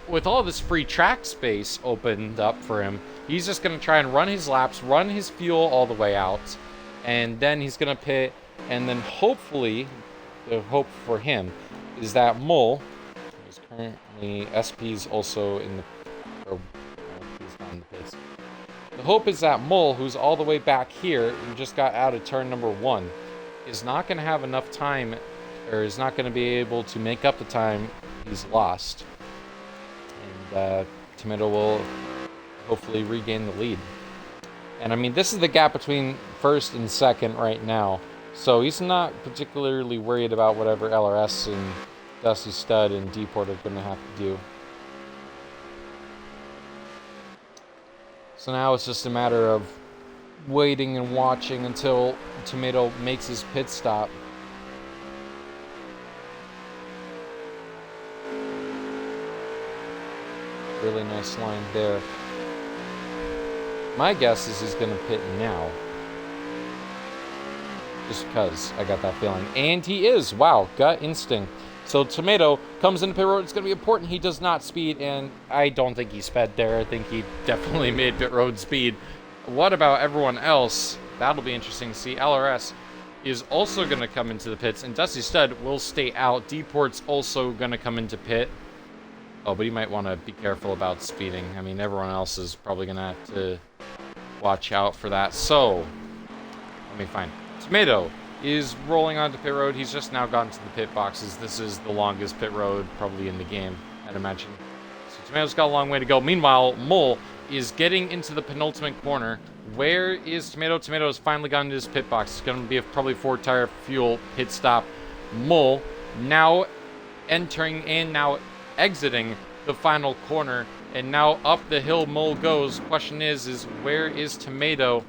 with all this free track space opened up for him, he's just going to try and run his laps, run his fuel all the way out, and then he's going to pit. And then hopefully, the hope for him is that Mole, who's currently, SP's also in the, or he's not in the pits. The hope is that Mole, who's all the way back here and just got out of turn number 1, is not going to have enough time, or is not going to be able to make up the time he's lost. And Tomato will hopefully regain the lead. And I mean, this is the gap between 1st and 2nd right now. So he's not particularly worried about whatever LRS and Dusty Stud and Deport are going to have to do. So now it's just a matter of waiting and watching until Tomato makes his pit stop. Really nice line there. My guess is he's going to pit now. Just because I got that feeling. And he is. Wow, gut instinct. So Tomato comes into pit road. It's going to be important. He does not speed, and I don't think he sped there. I think he definitely made pit road speed. What about everyone else? That'll be interesting to see. LRS is also going to come into the pits, and Dusty Stud will stay out. D-Port's also going to come into pit. Oh, but you might want to be careful about speeding. I mean, everyone else is probably going to have to watch out for that. So, let me find. Tomato is rolling onto pit road. He's just now gotten to the pit boxes. This is the longest pit road probably in the game, I'd imagine. So Tomato's got a long way to go. Meanwhile, Mole is getting into the penultimate corner. Where is Tomato? Tomato has finally gotten to his pit box. It's going to be a probably 4-tire fuel pit stop. Mole now entering and now exiting the final corner, and now up the hill Mole goes. Question is where is Tomato?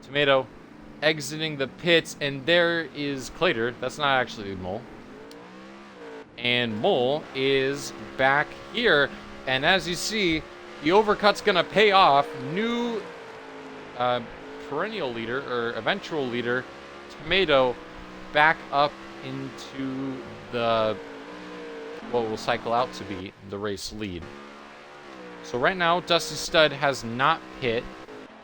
Tomato exiting the pits, and there is Clater. That's not actually Mole. And Mole is back here, and as you see, the overcut's gonna pay off. New perennial leader, or eventual leader, Tomato, back up into the what will cycle out to be the race lead. So right now, Dusty Stud has not pit,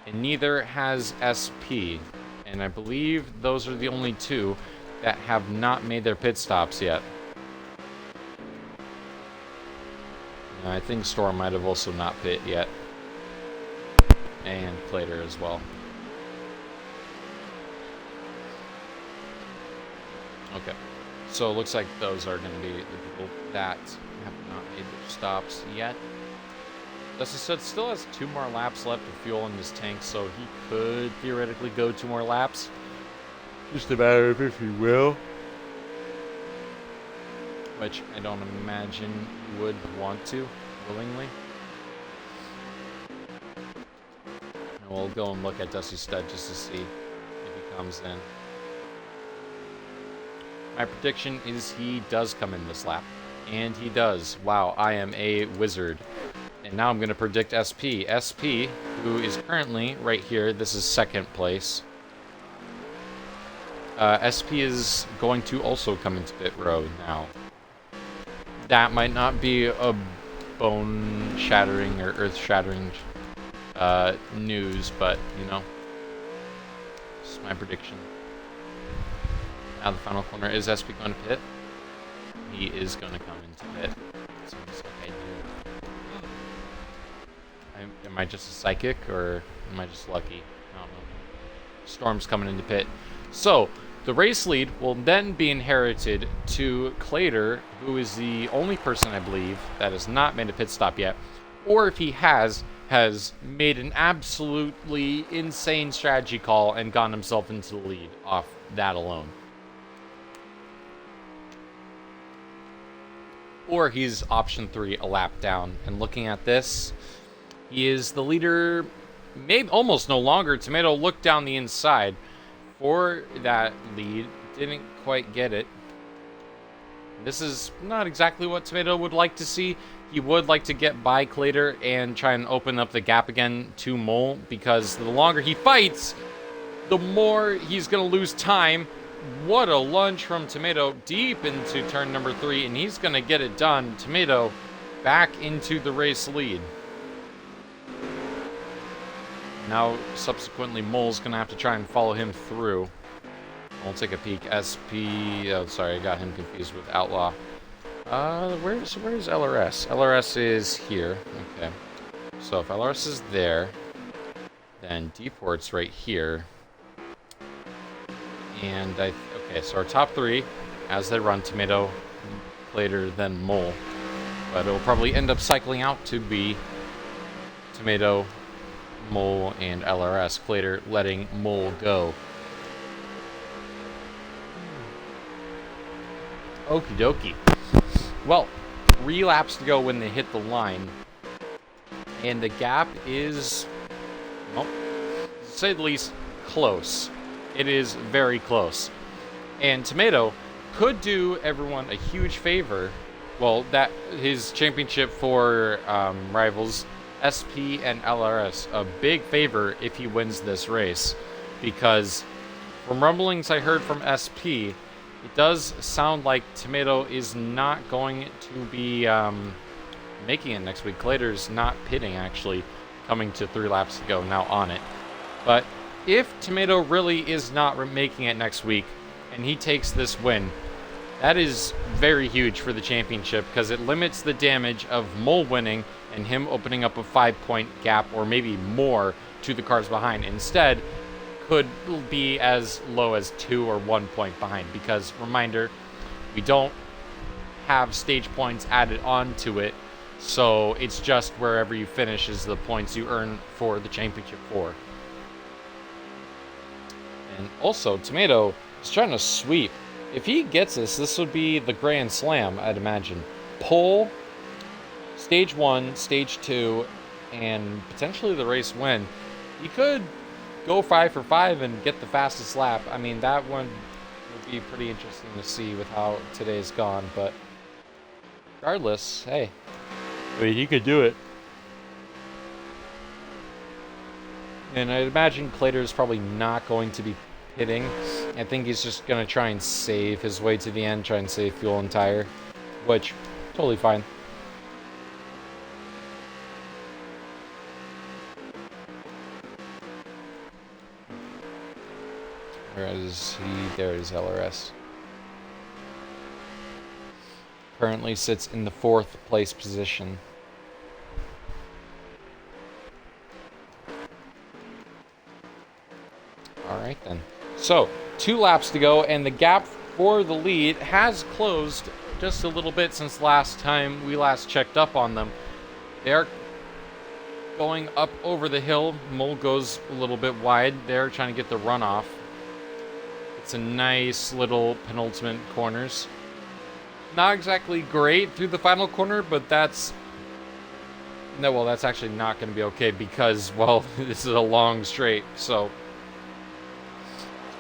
and neither has SP. And I believe those are the only two that have not made their pit stops yet. And I think Storm might have also not pit yet. And Clater as well. Okay. So it looks like those are going to be the people that have not made their stops yet. Dusty Stud still has 2 more laps left of fuel in his tank, so he could theoretically go 2 more laps. Just a matter of if he will. Which I don't imagine he would want to, willingly. And we'll go and look at Dusty Stud just to see if he comes in. My prediction is he does come in this lap. And he does. Wow, I am a wizard. And now I'm going to predict SP. SP, who is currently right here. This is second place. SP is going to also come into pit road now. That might not be a bone-shattering or earth-shattering news, but, you know, this is my prediction. Now the final corner. Is SP going to pit? He is going to come into pit. So okay, am I just a psychic, or am I just lucky? I don't know. Storm's coming into pit. So, the race lead will then be inherited to Clater, who is the only person, I believe, that has not made a pit stop yet. Or if he has made an absolutely insane strategy call and gotten himself into the lead off that alone. Or he's option 3, a lap down. And looking at this, he is the leader, maybe almost no longer. Tomato looked down the inside for that lead, didn't quite get it. This is not exactly what Tomato would like to see. He would like to get by Clater and try and open up the gap again to Mole, because the longer he fights, the more he's going to lose time. What a lunge from Tomato deep into turn number 3, and he's going to get it done. Tomato back into the race lead. Now, subsequently, Mole's going to have to try and follow him through. We'll take a peek. SP... Oh, sorry, I got him confused with Outlaw. Where's LRS? LRS is here. Okay. So if LRS is there, then D-Port's right here. And okay, so our top 3, as they run, Tomato, Clater, then Mole. But it'll probably end up cycling out to be Tomato, Mole, and LRS. Clater letting Mole go. Okie dokie. Well, 3 laps to go when they hit the line. And the gap is, well, to say the least, close. It is very close. And Tomato could do everyone a huge favor. Well, that his championship for rivals SP and LRS a big favor if he wins this race, because from rumblings I heard from SP, it does sound like Tomato is not going to be making it next week. Clater's not pitting, actually, coming to 3 laps to go now on it. But if Tomato really is not making it next week and he takes this win, that is very huge for the championship, because it limits the damage of Mole winning and him opening up a 5-point gap or maybe more to the cars behind. Instead, could be as low as 2 or 1 point behind, because, reminder, we don't have stage points added onto it, so it's just wherever you finish is the points you earn for the championship for. And also, Tomato is trying to sweep. If he gets this would be the Grand Slam, I'd imagine. Pole, Stage 1, Stage 2, and potentially the race win. He could go 5 for 5 and get the fastest lap. I mean, that one would be pretty interesting to see with how today's gone, but regardless, hey, I mean, he could do it. And I'd imagine Clater's probably not going to be pitting. I think he's just going to try and save his way to the end, try and save fuel and tire, which, totally fine. Where is he? There is LRS. Currently sits in the 4th place position. Alright then. So, 2 laps to go, and the gap for the lead has closed just a little bit since last time we last checked up on them. They are going up over the hill. Mole goes a little bit wide there, trying to get the runoff. It's a nice little penultimate corners. Not exactly great through the final corner, but that's... No, well, that's actually not going to be okay because, well, this is a long straight, so...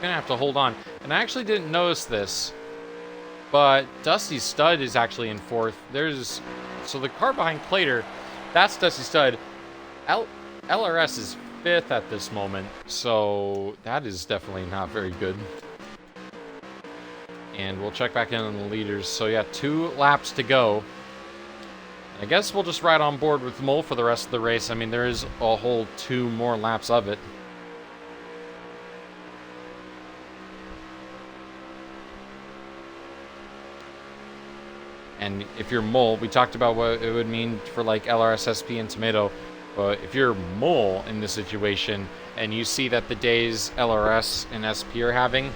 Gonna have to hold on. And I actually didn't notice this, but Dusty Stud is actually in 4th. So the car behind Clater, that's Dusty Stud. LRS is 5th at this moment, so that is definitely not very good. And we'll check back in on the leaders. So yeah, 2 laps to go. I guess we'll just ride on board with Mole for the rest of the race. I mean, there is a whole 2 more laps of it. And if you're Mole, we talked about what it would mean for like LRS, SP, and Tomato. But if you're Mole in this situation and you see that the days LRS and SP are having,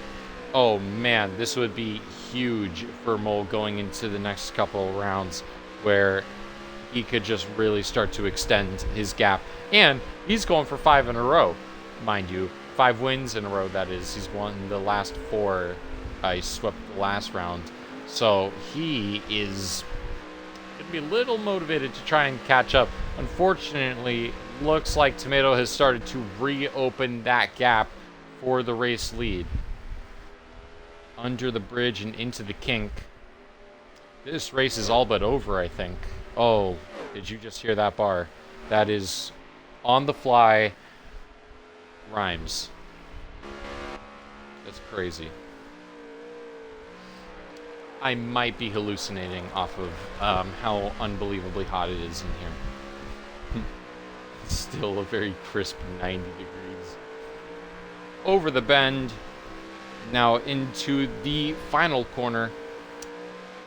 oh man, this would be huge for Mole going into the next couple rounds where he could just really start to extend his gap. And he's going for 5 in a row, mind you. 5 wins in a row, that is. He's won the last 4. He swept the last round. So he is going to be a little motivated to try and catch up. Unfortunately, looks like Tomato has started to reopen that gap for the race lead. Under the bridge and into the kink. This race is all but over, I think. Oh, did you just hear that bar? That is on the fly rhymes. That's crazy. I might be hallucinating off of how unbelievably hot it is in here. It's still a very crisp 90 degrees. Over the bend, now into the final corner.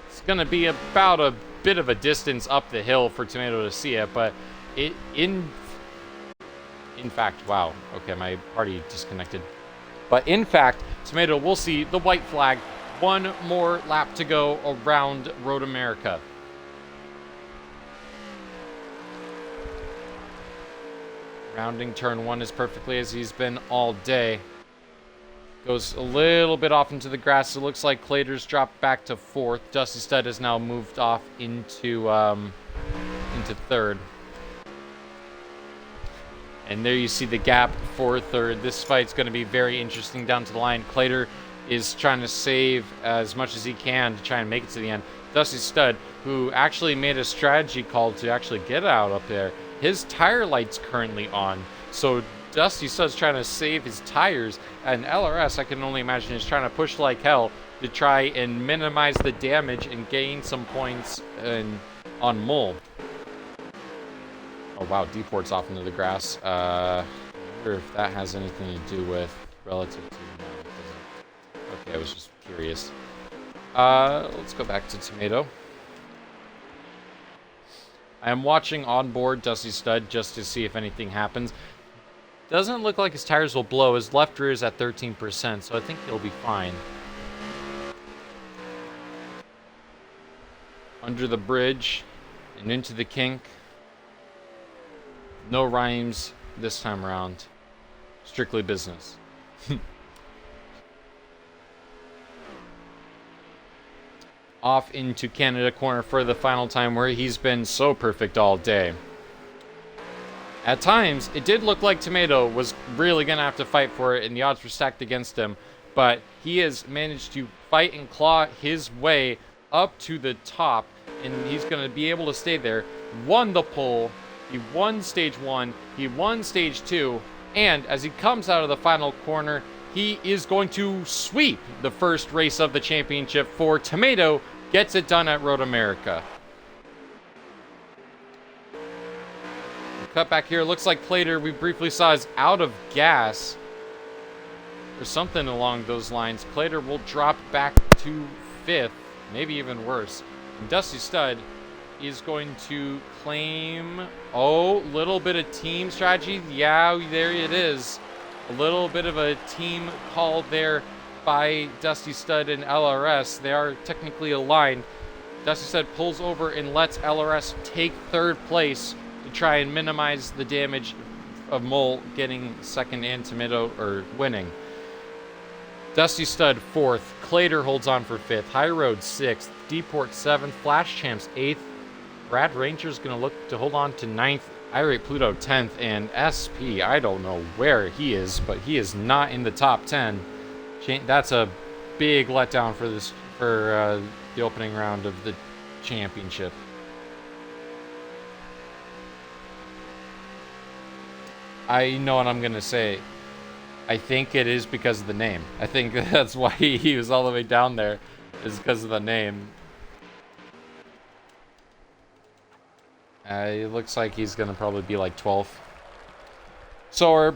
It's going to be about a bit of a distance up the hill for Tomato to see it, but in fact, wow, okay, my party disconnected. But in fact, Tomato will see the white flag. 1 more lap to go around Road America. Rounding turn 1 as perfectly as he's been all day. Goes a little bit off into the grass. It looks like Clater's dropped back to 4th. Dusty Stud has now moved off into 3rd. And there you see the gap for third. This fight's going to be very interesting down to the line. Clater is trying to save as much as he can to try and make it to the end. Dusty Stud, who actually made a strategy call to actually get out up there, his tire light's currently on. So Dusty Stud's trying to save his tires, and LRS, I can only imagine, is trying to push like hell to try and minimize the damage and gain some points on Mole. Oh wow, Deport's off into the grass. I wonder if that has anything to do with relative to... No, okay, I was just curious. Let's go back to Tomato. I am watching on board Dusty Stud just to see if anything happens. Doesn't look like his tires will blow. His left rear is at 13%, so I think he'll be fine. Under the bridge and into the kink. No rhymes this time around. Strictly business. Off into Canada corner for the final time, where he's been so perfect all day. At times, it did look like Tomato was really going to have to fight for it, and the odds were stacked against him. But he has managed to fight and claw his way up to the top, and he's going to be able to stay there. Won the pole. He won stage 1, he won stage 2, and as he comes out of the final corner, he is going to sweep the first race of the championship for Tomato. Gets it done at Road America. Cut back here, looks like Clater, we briefly saw, is out of gas, or something along those lines. Clater will drop back to 5th, maybe even worse. And Dusty Stud is going to claim, little bit of team strategy. Yeah, there it is. A little bit of a team call there by Dusty Stud and LRS. They are technically aligned. Dusty Stud pulls over and lets LRS take 3rd place to try and minimize the damage of Mole getting 2nd and Tomato, or winning. Dusty Stud 4th. Clater holds on for 5th. High Road 6th. Deport 7th. Flash Champs 8th. Brad Ranger's going to look to hold on to 9th. Irate Pluto 10th. And SP, I don't know where he is, but he is not in the top 10. That's a big letdown for the opening round of the championship. I know what I'm going to say. I think it is because of the name. I think that's why he was all the way down there, is because of the name. It looks like he's going to probably be like 12th. So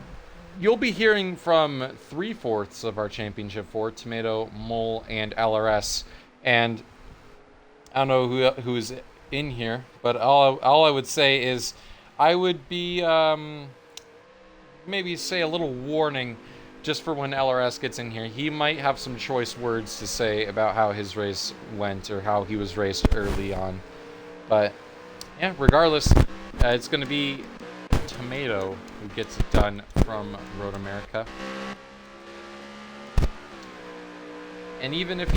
you'll be hearing from 3/4 of our championship for Tomato, Mole, and LRS. And I don't know who's in here, but all I would say is I would be maybe say a little warning just for when LRS gets in here. He might have some choice words to say about how his race went or how he was raced early on. But yeah, regardless, it's going to be Tomato who gets it done from Road America. And even if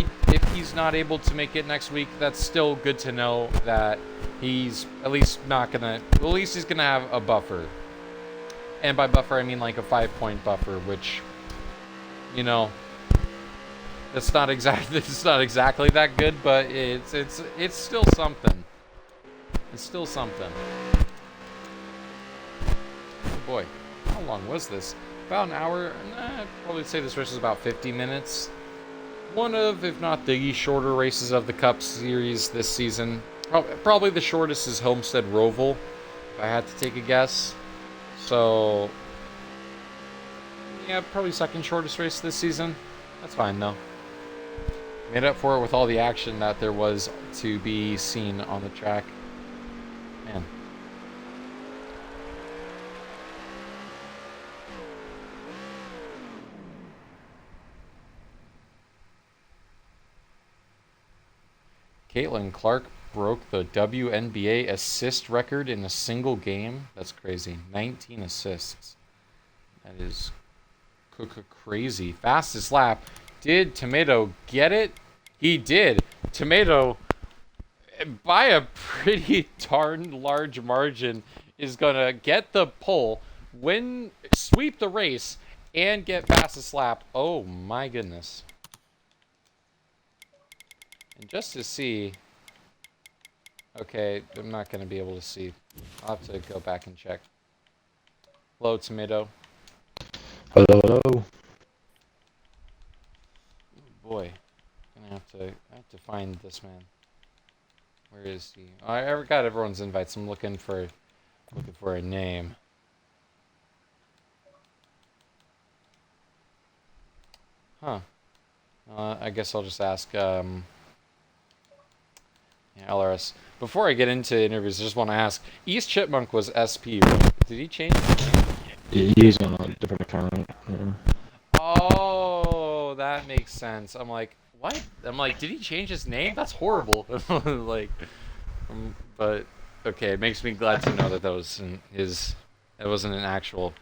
he's not able to make it next week, that's still good to know that he's at least not gonna. Well, at least he's gonna have a buffer. And by buffer, I mean like a 5-point buffer, which, you know, it's not exactly that good, but it's still something. It's still something. Oh boy, how long was this? About an hour. I'd probably say this race is about 50 minutes. One of, if not the shorter races of the Cup Series this season. Probably the shortest is Homestead Roval, if I had to take a guess. So, yeah, probably second shortest race this season. That's fine, though. Made up for it with all the action that there was to be seen on the track. Man. Caitlin Clark broke the WNBA assist record in a single game. That's crazy. 19 assists. That is crazy. Fastest lap. Did Tomato get it? He did. Tomato, by a pretty darn large margin, is going to get the pole, sweep the race, and get fastest lap. Oh my goodness. And just to see... Okay, I'm not going to be able to see. I'll have to go back and check. Hello, Tomato. Hello, hello. Oh boy. I have to find this man. Where is he? Oh, I got everyone's invites. I'm looking for a name. Huh. I guess I'll just ask LRS. Before I get into interviews, I just want to ask. East Chipmunk was SP. Did he change? He's on a different account. Yeah. Oh, that makes sense. I'm like, what? I'm like, did he change his name? That's horrible. Like, but okay, it makes me glad to know that that wasn't an actual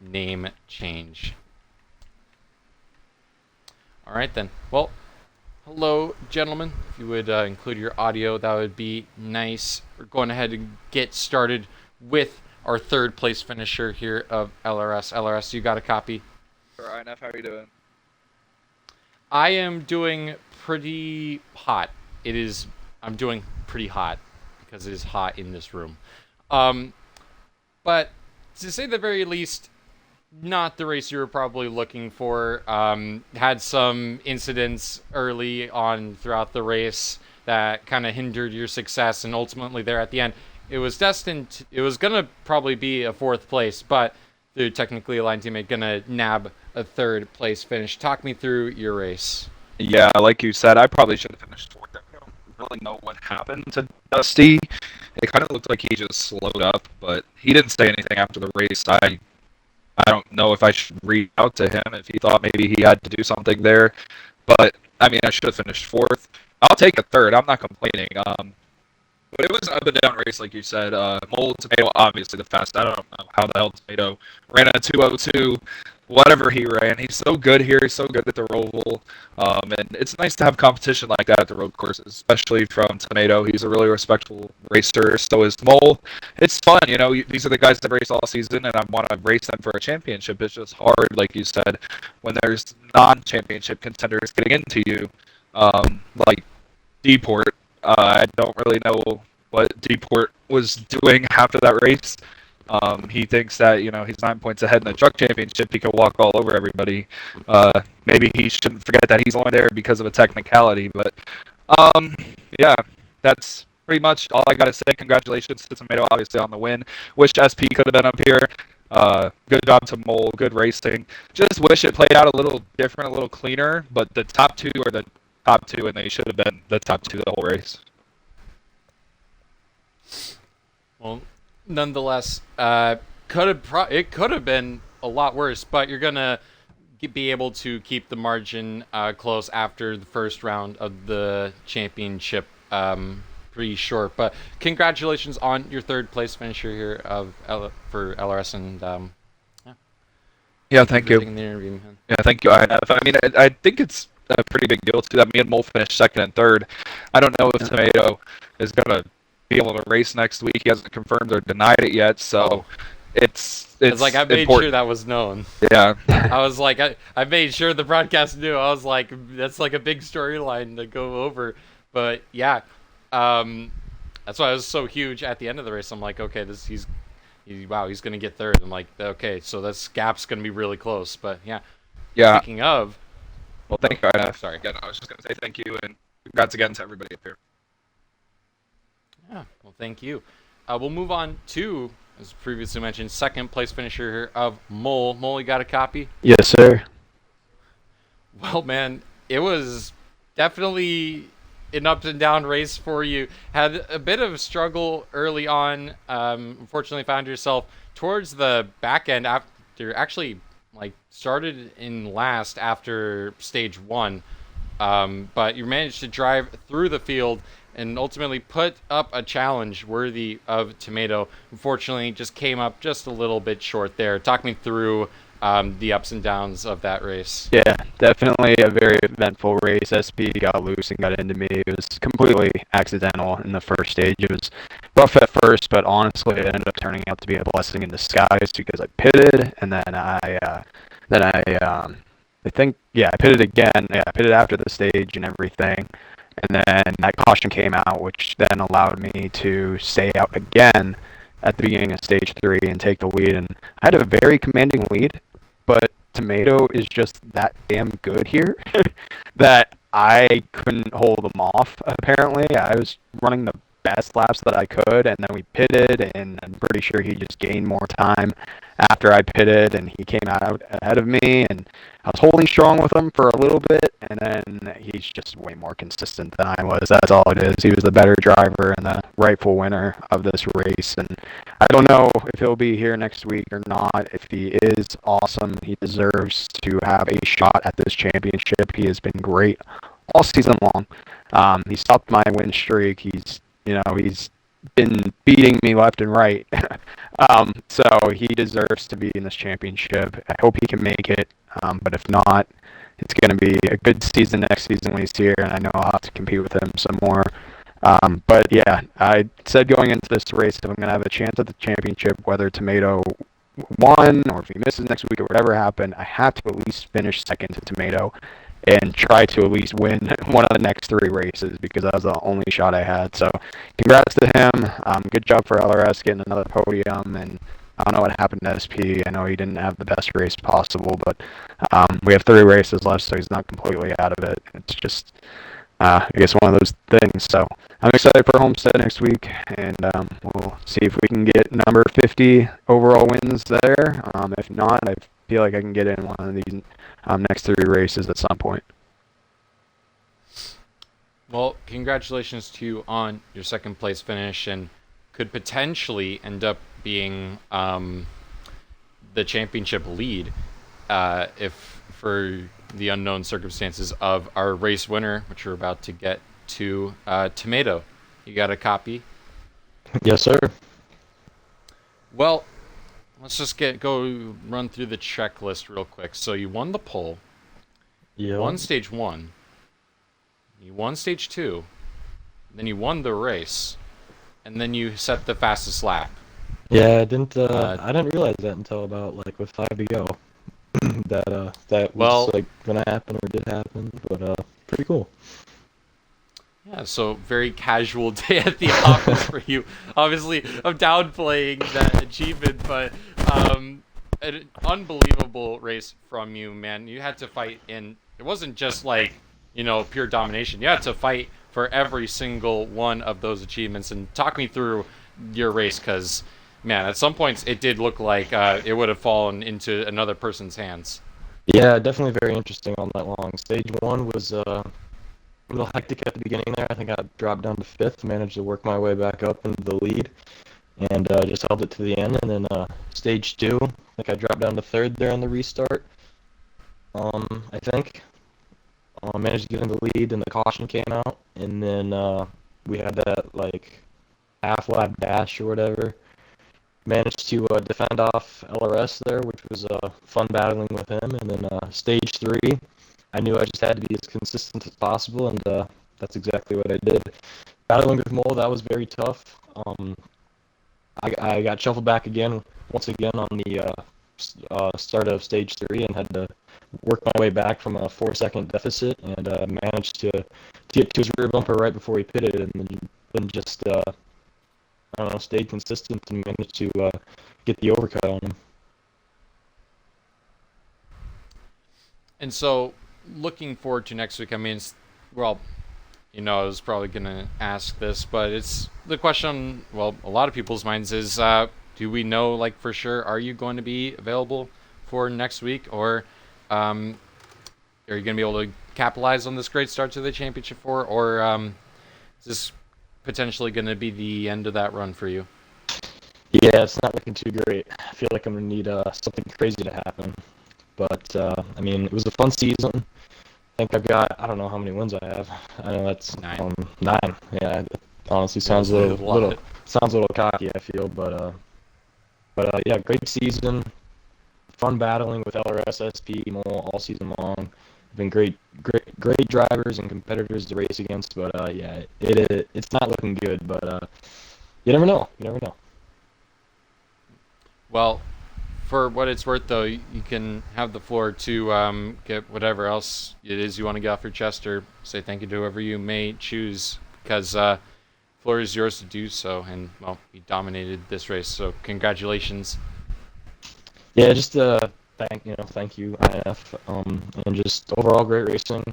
name change. All right then. Well, hello, gentlemen. If you would include your audio, that would be nice. We're going ahead and get started with our third place finisher here of LRS. LRS, you got a copy? Sure, INF, how are you doing? I am doing pretty hot. I'm doing pretty hot because it is hot in this room. But to say the very least, not the race you were probably looking for. Had some incidents early on throughout the race that kind of hindered your success, and ultimately there at the end, it was gonna probably be a fourth place, but the technically aligned teammate gonna nab a third place finish. Talk me through your race. Yeah, like you said, I probably should have finished fourth. I don't really know what happened to Dusty. It kind of looked like he just slowed up, but he didn't say anything after the race. I don't know if I should reach out to him if he thought maybe he had to do something there. But, I mean, I should have finished fourth. I'll take a third. I'm not complaining. But it was an up and down race, like you said. Mole Tomato, obviously the fast. I don't know how the hell Tomato ran a 2:02. Whatever he ran, he's so good here. He's so good at the Roval. And it's nice to have competition like that at the road courses, especially from Tomato. He's a really respectable racer. So is Mole. It's fun, you know. These are the guys that race all season, and I want to race them for a championship. It's just hard, like you said, when there's non-championship contenders getting into you, like Deport. I don't really know what Deport was doing after that race. He thinks that, you know, he's 9 points ahead in the truck championship. He could walk all over everybody. Maybe he shouldn't forget that he's only there because of a technicality. But, yeah, that's pretty much all I got to say. Congratulations to Tomato, obviously, on the win. Wish SP could have been up here. Good job to Mole. Good racing. Just wish it played out a little different, a little cleaner. But the top two are the top two, and they should have been the top two the whole race. Well, nonetheless, it could have been a lot worse, but you're gonna be able to keep the margin close after the first round of the championship. Pretty short, but congratulations on your third place finisher here for LRS, and yeah, thank you. Yeah, thank you. I mean, I think it's a pretty big deal too that me and Mole finished second and third. I don't know if Tomato is gonna be able to race next week. He hasn't confirmed or denied it yet, so it's like I made important. sure that was known. Yeah. I was like, I made sure the broadcast knew. I was like, that's like a big storyline to go over. But yeah, that's why it was so huge at the end of the race. I'm like, okay, he's gonna get third. I'm like, okay, so this gap's gonna be really close. But yeah. Speaking of, well, thank you. Sorry, again, I was just gonna say thank you and congrats again to everybody up here. Yeah, well, thank you. We'll move on to, as previously mentioned, second place finisher here of Mole. Mole, you got a copy? Yes, sir. Well, man, it was definitely an up and down race for you. Had a bit of a struggle early on. Unfortunately, found yourself towards the back end after actually started in last after stage one. But you managed to drive through the field and ultimately put up a challenge worthy of Tomato. Unfortunately, just came up just a little bit short there. Talk me through the ups and downs of that race. Yeah, definitely a very eventful race. SP got loose and got into me. It was completely accidental in the first stage. It was rough at first, but honestly, it ended up turning out to be a blessing in disguise because I pitted, and I think, yeah, I pitted again. Yeah, I pitted after the stage and everything. And then that caution came out, which then allowed me to stay out again at the beginning of stage 3 and take the lead. And I had a very commanding lead, but Tomato is just that damn good here that I couldn't hold him off, apparently. I was running the best laps that I could, and then we pitted, and I'm pretty sure he just gained more time after I pitted, and he came out ahead of me, and I was holding strong with him for a little bit, and then he's just way more consistent than I was. That's all it is. He was the better driver and the rightful winner of this race, and I don't know if he'll be here next week or not. If he is, awesome. He deserves to have a shot at this championship. He has been great all season long. He stopped my win streak. He's been beating me left and right. So he deserves to be in this championship. I hope he can make it. But if not, it's going to be a good season next season when he's here, and I know I'll have to compete with him some more. But yeah, I said going into this race, if I'm going to have a chance at the championship, whether Tomato won or if he misses next week or whatever happened, I have to at least finish second to Tomato and try to at least win one of the next 3 races because that was the only shot I had. So congrats to him. Good job for LRS getting another podium, and I don't know what happened to SP. I know he didn't have the best race possible, but we have 3 races left, so he's not completely out of it. It's just, I guess, one of those things. So I'm excited for Homestead next week, and we'll see if we can get number 50 overall wins there. If not, I feel like I can get in one of these next 3 races at some point. Well, congratulations to you on your second place finish, and could potentially end up being the championship lead if for the unknown circumstances of our race winner, which we're about to get to. Tomato, you got a copy? Yes, sir. Well, let's just go run through the checklist real quick. So you won the pole, Yeah. won stage 1, you won stage 2, then you won the race, and then you set the fastest lap. Yeah, I didn't realize that until about like with 5 to go. that was like gonna happen or did happen, but pretty cool. Yeah, so very casual day at the office for you. Obviously, I'm downplaying that achievement, but an unbelievable race from you, man. You had to fight in. It wasn't just like, pure domination. You had to fight for every single one of those achievements. And talk me through your race, because, man, at some points it did look like it would have fallen into another person's hands. Yeah, definitely very interesting all night long. Stage 1 was a little hectic at the beginning there. I think I dropped down to 5th, managed to work my way back up into the lead, and just held it to the end. And then stage 2, I think I dropped down to 3rd there on the restart. I think managed to get in the lead, and the caution came out, and then we had that like half lap dash or whatever. Managed to defend off LRS there, which was fun battling with him. And then stage 3, I knew I just had to be as consistent as possible, and that's exactly what I did. Battling with Mole, that was very tough. I got shuffled back once again on the start of stage 3, and had to work my way back from a 4-second deficit, and managed to get to his rear bumper right before he pitted, and then just I don't know, stayed consistent and managed to get the overcut on him. And so, looking forward to next week, I mean, I was probably going to ask this, but it's the question, a lot of people's minds is, do we know, like, for sure, are you going to be available for next week, or are you going to be able to capitalize on this great start to the championship or is this potentially going to be the end of that run for you? Yeah, it's not looking too great. I feel like I'm going to need something crazy to happen. But, I mean, it was a fun season. I think I've got, I don't know how many wins I have. I know that's 9. 9. Yeah, it honestly sounds a little cocky, I feel. But yeah, great season. fun battling with LRSSP Mole all season long. Been great drivers and competitors to race against, but yeah, it's not looking good. But you never know. You never know. Well, for what it's worth, though, you can have the floor to get whatever else it is you want to get off your chest, or say thank you to whoever you may choose, because floor is yours to do so. And well, you dominated this race, so congratulations. Yeah, just thank you INF, and just overall great racing,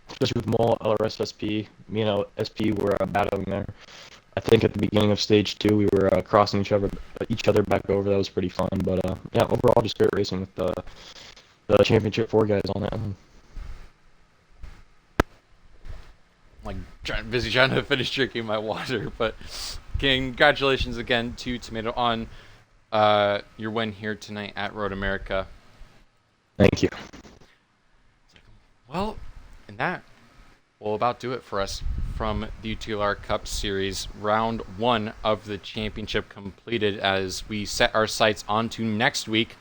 especially with Mole LRSSP. Me and SP were battling there. I think at the beginning of stage 2 we were crossing each other back over. That was pretty fun. But yeah, overall just great racing with the championship 4 guys on that one. Like busy trying to finish drinking my water, but congratulations again to Tomato on your win here tonight at Road America. Thank you. Well, and that will about do it for us from the UTLR Cup Series. Round 1 of the championship completed as we set our sights onto next week.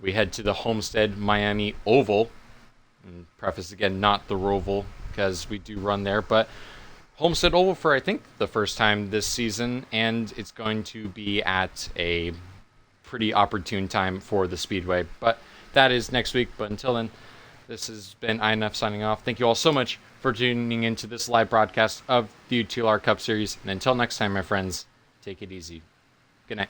We head to the Homestead Miami Oval. And preface again, not the Roval, because we do run there, but Homestead Oval for, I think, the first time this season, and it's going to be at a pretty opportune time for the Speedway. But that is next week. But until then, this has been INF signing off. Thank you all so much for tuning into this live broadcast of the UTLR Cup Series. And until next time, my friends, take it easy. Good night.